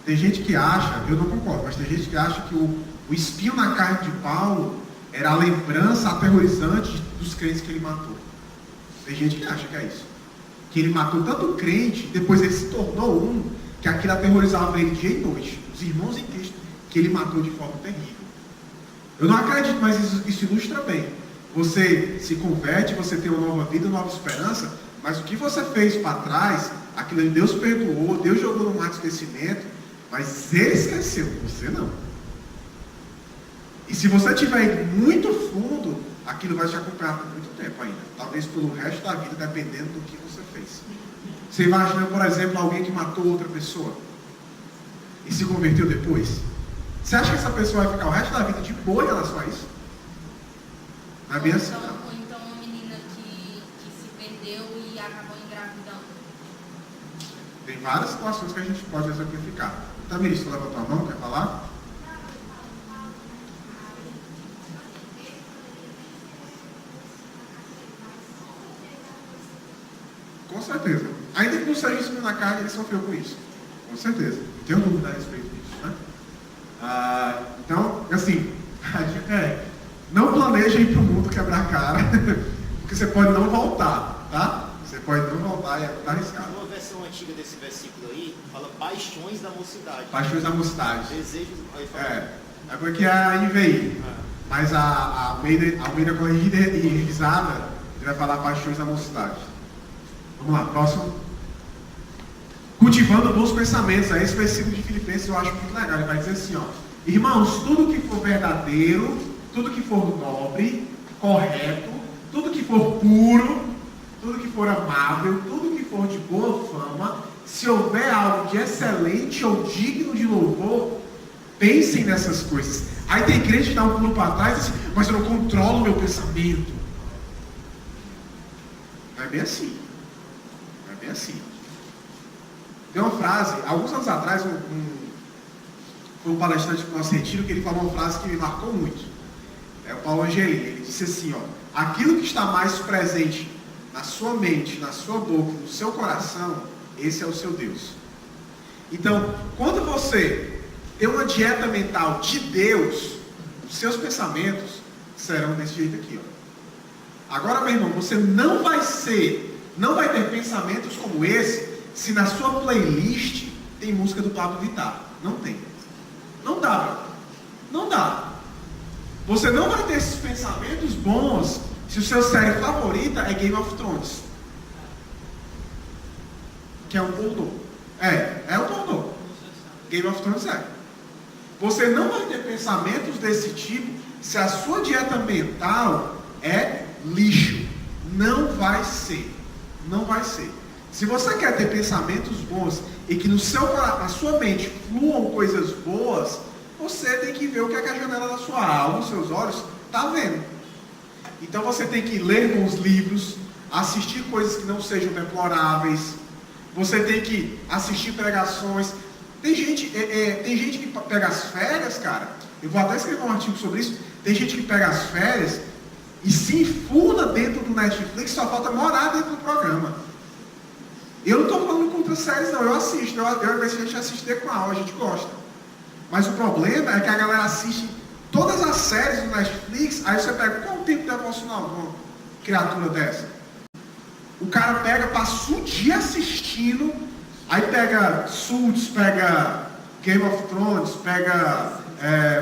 Tem gente que acha, eu não concordo, mas tem gente que acha que o espinho na carne de Paulo era a lembrança aterrorizante dos crentes que ele matou. Tem gente que acha que é isso. Que ele matou tanto crente, depois ele se tornou um, que aquilo aterrorizava ele dia e noite. Os irmãos em Cristo, que ele matou de forma terrível. Eu não acredito, mas isso ilustra bem. Você se converte, você tem uma nova vida, uma nova esperança, mas o que você fez para trás, aquilo ali Deus perdoou, Deus jogou no mar de esquecimento, mas ele esqueceu, você não. E se você estiver indo muito fundo, aquilo vai te acompanhar por muito tempo ainda. Talvez pelo resto da vida, dependendo do que você fez. Você imagina, por exemplo, alguém que matou outra pessoa e se converteu depois? Você acha que essa pessoa vai ficar o resto da vida de boa em relação a isso? Não é bem assim, não. Ou então uma menina que se perdeu e acabou engravidando. Tem várias situações que a gente pode exemplificar. Tamiris, você levantou a mão, quer falar? Com certeza. Ainda que não seja isso na carne, ele sofreu com isso. Com certeza. Não tenho dúvida a respeito disso, né? Então, assim, a dica é, não planeje ir para o mundo quebrar a cara, porque você pode não voltar, tá? Você pode não voltar e é muito arriscado. Uma versão antiga desse versículo aí, fala paixões da mocidade. Paixões da mocidade. Desejos... Aí fala, É porque é a NVI. Mas a Almeida corrigida e revisada, ele vai falar paixões da mocidade. Vamos lá, próximo. Cultivando bons pensamentos. Aí esse versículo de Filipenses eu acho muito legal. Ele vai dizer assim, ó. Irmãos, tudo que for verdadeiro, tudo que for nobre, correto, tudo que for puro, tudo que for amável, tudo que for de boa fama, se houver algo de excelente ou digno de louvor, pensem nessas coisas. Aí tem crente que dá um pulo para trás e diz assim, mas eu não controlo o meu pensamento. Não é bem assim. Não é bem assim. Tem uma frase, alguns anos atrás, foi um palestrante do nosso retiro que ele falou uma frase que me marcou muito. É o Paulo Angelini. Ele disse assim, ó, aquilo que está mais presente na sua mente, na sua boca, no seu coração, esse é o seu Deus. Então, quando você tem uma dieta mental de Deus, os seus pensamentos serão desse jeito aqui, ó. Agora, meu irmão, você não vai ter pensamentos como esse se na sua playlist tem música do Pablo Vittar. Não tem. Não dá, brother. Não dá. Você não vai ter esses pensamentos bons se o seu série favorita é Game of Thrones. Que é um pornô. É um pornô. Game of Thrones é. Você não vai ter pensamentos desse tipo se a sua dieta mental é lixo. Não vai ser. Não vai ser. Se você quer ter pensamentos bons e que na sua mente fluam coisas boas, você tem que ver o que a janela da sua alma, os seus olhos, está vendo. Então você tem que ler bons livros, assistir coisas que não sejam deploráveis, você tem que assistir pregações. Tem gente que pega as férias, cara, eu vou até escrever um artigo sobre isso, tem gente que pega as férias e se enfurna dentro do Netflix, só falta morar dentro do programa. Eu não estou falando contra séries, não. Eu assisto. Eu a gente assiste com a aula, a gente gosta. Mas o problema é que a galera assiste todas as séries do Netflix, aí você pega, qual o tempo devocional de uma criatura dessa? O cara passa o dia assistindo, aí pega Suits, pega Game of Thrones, pega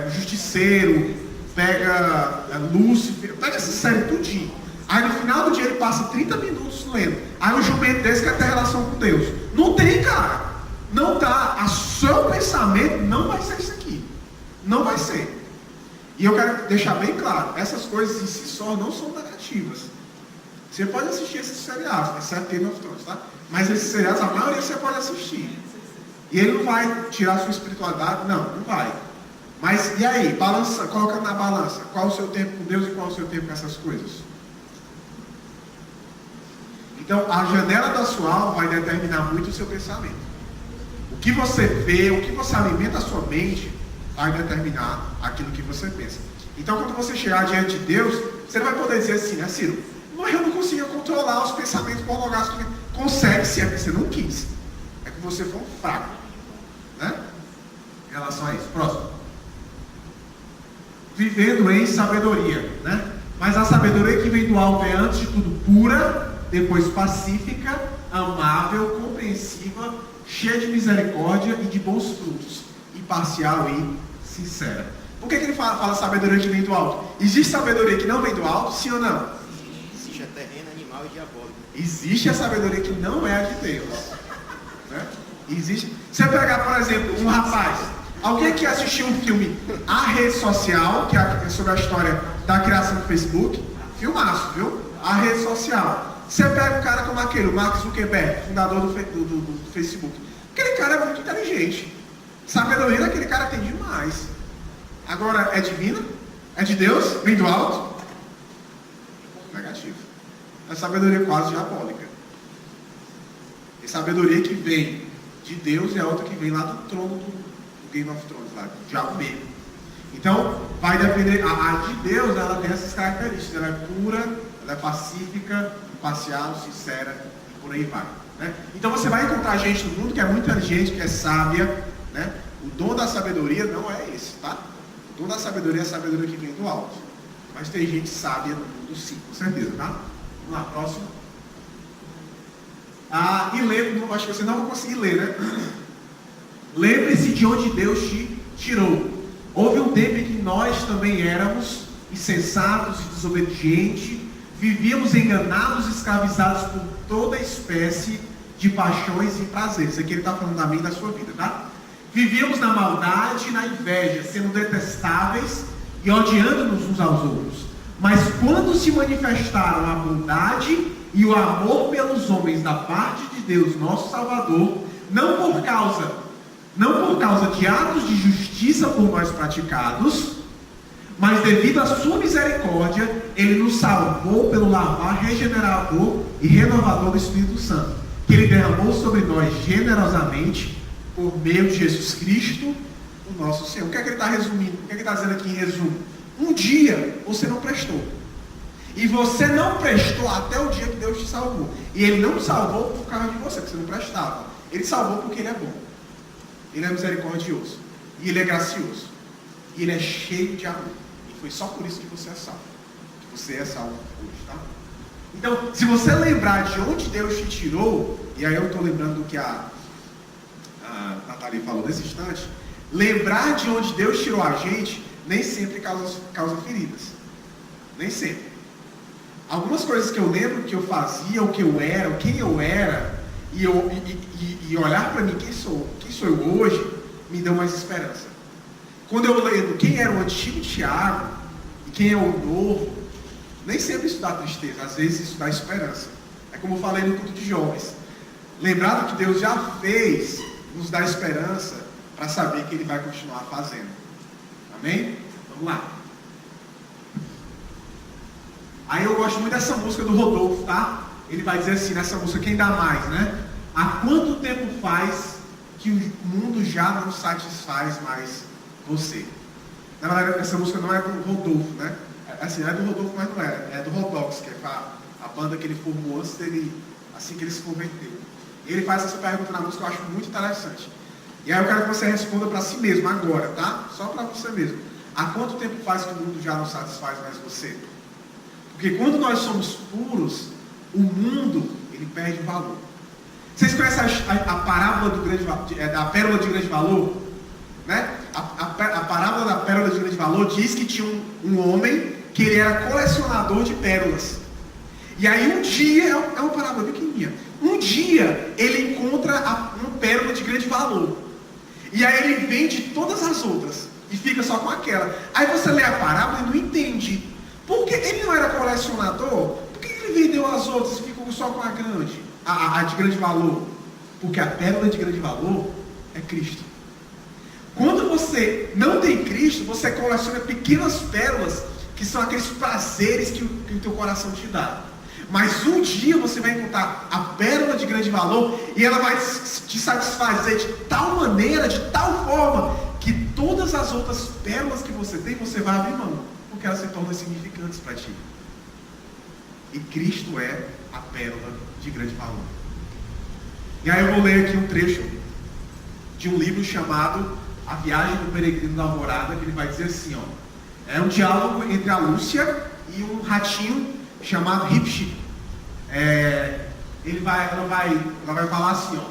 o Justiceiro, pega Lúcifer, pega essa série tudinho. Aí no final do dia ele passa 30 minutos lendo. Aí um jumento desse quer ter relação com Deus. Não tem, cara. Não dá. O seu pensamento não vai ser isso aqui. Não vai ser. E eu quero deixar bem claro, essas coisas em si só não são negativas. Você pode assistir esses seriados, exceto Game of Thrones, tá? Mas esses seriados, a maioria você pode assistir. E ele não vai tirar a sua espiritualidade, não vai. Mas e aí, coloca na balança, qual o seu tempo com Deus e qual o seu tempo com essas coisas? Então, a janela da sua alma vai determinar muito o seu pensamento. O que você vê, o que você alimenta a sua mente, vai determinar aquilo que você pensa. Então, quando você chegar diante de Deus, você não vai poder dizer assim, né, Ciro? Mas eu não consigo controlar os pensamentos pornográficos. Consegue sim, é que você não quis. É que você foi um fraco. Né? Em relação a isso. Próximo. Vivendo em sabedoria. Né? Mas a sabedoria que vem do alto é, antes de tudo, pura, depois pacífica, amável, compreensiva, cheia de misericórdia e de bons frutos, imparcial e sincera. Por que ele fala sabedoria que vem do alto? Existe sabedoria que não vem do alto, sim ou não? Existe a terrena, animal e diabólica. Existe a sabedoria que não é a de Deus. Né? Existe. Você pegar, por exemplo, um rapaz, Alguém aqui assistiu um filme A Rede Social, que é sobre a história da criação do Facebook? Filmaço, viu? A Rede Social. Você pega um cara como aquele, o Mark Zuckerberg, fundador do Facebook. Aquele cara é muito inteligente. Sabedoria daquele cara tem demais. Agora, é divina? É de Deus? Vem do alto? Negativo. É sabedoria quase diabólica. É sabedoria que vem de Deus e a outra que vem lá do trono do Game of Thrones, lá do diabo mesmo. Então, vai depender. A de Deus, ela tem essas características. Ela é pura, ela é pacífica, imparcial, sincera e por aí vai. Né? Então, você vai encontrar gente no mundo que é muito inteligente, que é sábia. Né? O dom da sabedoria não é esse, tá? O dom da sabedoria é a sabedoria que vem do alto. Mas tem gente sábia no mundo sim, com certeza, tá? Vamos lá, próximo. E lembre, acho que você não vai conseguir ler, né? Lembre-se de onde Deus te tirou. Houve um tempo em que nós também éramos insensatos e desobedientes, vivíamos enganados e escravizados por toda espécie de paixões e prazeres. Aqui ele está falando da minha e da sua vida, tá? Vivíamos na maldade e na inveja, sendo detestáveis e odiando-nos uns aos outros. Mas quando se manifestaram a bondade e o amor pelos homens da parte de Deus, nosso Salvador, não por causa de atos de justiça por nós praticados, mas devido à sua misericórdia, Ele nos salvou pelo lavar regenerador e renovador do Espírito Santo, que Ele derramou sobre nós generosamente, por meio de Jesus Cristo, o nosso Senhor. O que é que Ele está resumindo? O que é que Ele está dizendo aqui em resumo? Um dia você não prestou. E você não prestou até o dia que Deus te salvou. E Ele não salvou por causa de você, porque você não prestava. Ele salvou porque Ele é bom. Ele é misericordioso. E Ele é gracioso. E Ele é cheio de amor. E foi só por isso que você é salvo. Que você é salvo hoje, tá? Então, se você lembrar de onde Deus te tirou, e aí eu estou lembrando do que a Natália falou nesse instante, lembrar de onde Deus tirou a gente, nem sempre causa feridas. Nem sempre. Algumas coisas que eu lembro que eu fazia, o que eu era, quem eu era, e olhar para mim, quem sou eu hoje, me deu mais esperança. Quando eu lembro quem era o antigo Tiago e quem é o novo, nem sempre isso dá tristeza, às vezes isso dá esperança. É como eu falei no culto de jovens. Lembrar do que Deus já fez nos dá esperança para saber que Ele vai continuar fazendo. Amém? Vamos lá. Aí eu gosto muito dessa música do Rodolfo, tá? Ele vai dizer assim, nessa música, quem dá mais, né? Há quanto tempo faz que o mundo já não satisfaz mais você? Na verdade, essa música não é do Rodolfo, né? Assim, é do Rodolfo, mas não é. É do Rodox, que é a banda que ele formou antes dele, assim que ele se converteu. E ele faz essa pergunta na música que eu acho muito interessante. E aí eu quero que você responda para si mesmo agora, tá? Só para você mesmo. Há quanto tempo faz que o mundo já não satisfaz mais você? Porque quando nós somos puros, o mundo, ele perde valor. Vocês conhecem a parábola da pérola de grande valor? Né? A parábola da pérola de grande valor diz que tinha um homem que ele era colecionador de pérolas. E aí um dia, é uma parábola pequenininha, um dia ele encontra uma pérola de grande valor. E aí ele vende todas as outras e fica só com aquela. Aí você lê a parábola e não entende. Por que ele não era colecionador? Por que ele vendeu as outras e ficou só com a grande? A de grande valor? Porque a pérola de grande valor é Cristo. Quando você não tem Cristo, você coleciona pequenas pérolas, que são aqueles prazeres que o teu coração te dá. Mas um dia você vai encontrar a pérola de grande valor e ela vai te satisfazer de tal maneira, de tal forma, que todas as outras pérolas que você tem, você vai abrir mão, porque elas se tornam insignificantes para ti. E Cristo é a pérola de grande valor. E aí eu vou ler aqui um trecho de um livro chamado A Viagem do Peregrino da Alvorada, que ele vai dizer assim, ó. É um diálogo entre a Lúcia e um ratinho chamado Hip-Chip. Ela vai falar assim, ó.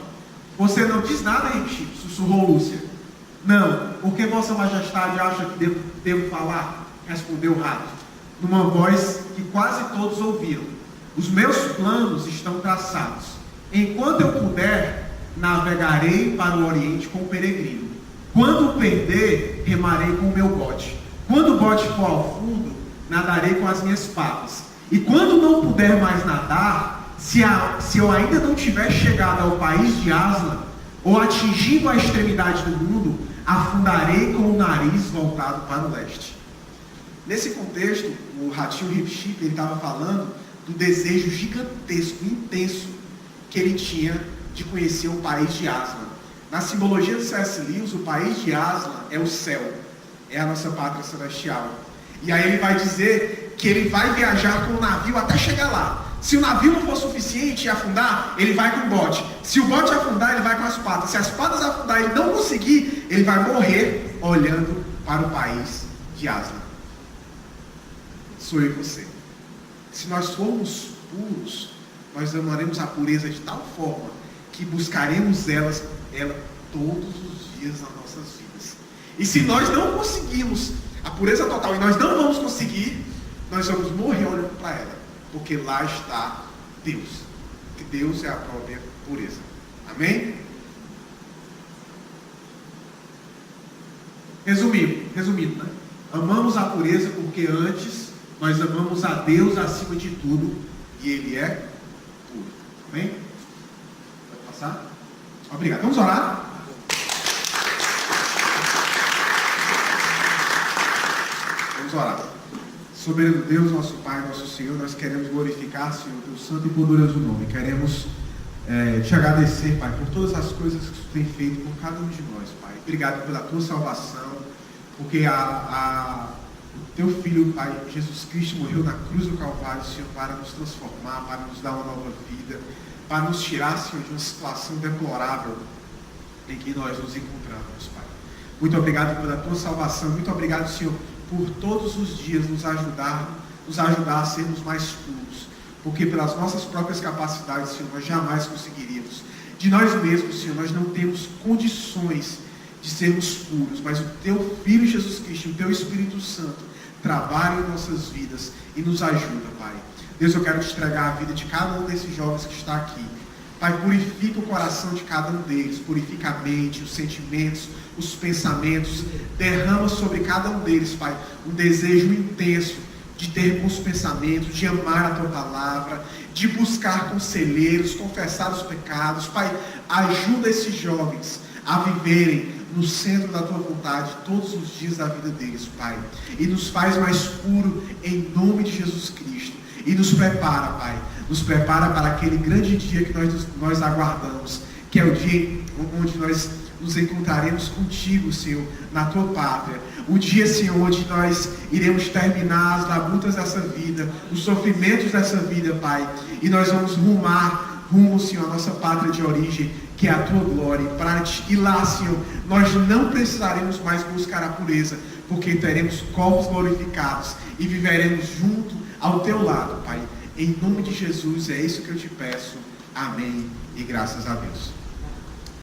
Você não diz nada, Hip-Chip? Sussurrou Lúcia. Não, porque Vossa Majestade acha que devo falar? Respondeu o rato, numa voz que quase todos ouviram. Os meus planos estão traçados. Enquanto eu puder, navegarei para o Oriente com o peregrino. Quando perder, remarei com o meu bote. Quando o bote for ao fundo, nadarei com as minhas patas. E quando não puder mais nadar, se eu ainda não tiver chegado ao país de Aslan, ou atingindo a extremidade do mundo, afundarei com o nariz voltado para o leste. Nesse contexto, o Hattiu Ripchip estava falando do desejo gigantesco, intenso, que ele tinha de conhecer o país de Aslan. Na simbologia do C.S. Lewis, o país de Aslan é o céu, é a nossa pátria celestial. E aí ele vai dizer que ele vai viajar com o navio até chegar lá. Se o navio não for suficiente e afundar, ele vai com o bote. Se o bote afundar, ele vai com as patas. Se as patas afundar e ele não conseguir, ele vai morrer olhando para o país de Aslan. Sou eu e você. Se nós formos puros, nós amaremos a pureza de tal forma que buscaremos ela todos os dias nas nossas vidas. E se nós não conseguimos a pureza total, e nós não vamos conseguir, nós vamos morrer olhando para ela, porque lá está Deus, que Deus é a própria pureza. Amém? Resumindo, né? Amamos a pureza porque antes nós amamos a Deus acima de tudo, e Ele é puro. Amém? Pode passar? Obrigado. Vamos orar? Vamos orar. Soberano Deus, nosso Pai, nosso Senhor, nós queremos glorificar, Senhor, teu santo e poderoso nome. Queremos te agradecer, Pai, por todas as coisas que tu tem feito por cada um de nós, Pai. Obrigado pela tua salvação, porque o teu Filho, Pai, Jesus Cristo, morreu na cruz do Calvário, Senhor, para nos transformar, para nos dar uma nova vida, para nos tirar, Senhor, de uma situação deplorável em que nós nos encontramos, Pai. Muito obrigado pela tua salvação, muito obrigado, Senhor, por todos os dias nos ajudar a sermos mais puros, porque pelas nossas próprias capacidades, Senhor, nós jamais conseguiríamos. De nós mesmos, Senhor, nós não temos condições de sermos puros, mas o teu Filho Jesus Cristo, o teu Espírito Santo, trabalha em nossas vidas e nos ajuda, Pai. Deus, eu quero te entregar a vida de cada um desses jovens que está aqui. Pai, purifica o coração de cada um deles, purifica a mente, os sentimentos, os pensamentos, derrama sobre cada um deles, Pai, um desejo intenso de ter bons pensamentos, de amar a tua palavra, de buscar conselheiros, confessar os pecados. Pai, ajuda esses jovens a viverem no centro da tua vontade todos os dias da vida deles, Pai, e nos faz mais puro em nome de Jesus Cristo, e nos prepara, Pai, nos prepara para aquele grande dia que nós aguardamos, que é o dia onde nós nos encontraremos contigo, Senhor, na tua pátria. O dia, Senhor, onde nós iremos terminar as labutas dessa vida, os sofrimentos dessa vida, Pai, e nós vamos rumo, Senhor, à nossa pátria de origem, que é a tua glória. E lá, Senhor, nós não precisaremos mais buscar a pureza, porque teremos corpos glorificados e viveremos junto ao teu lado, Pai. Em nome de Jesus, é isso que eu te peço. Amém. E graças a Deus.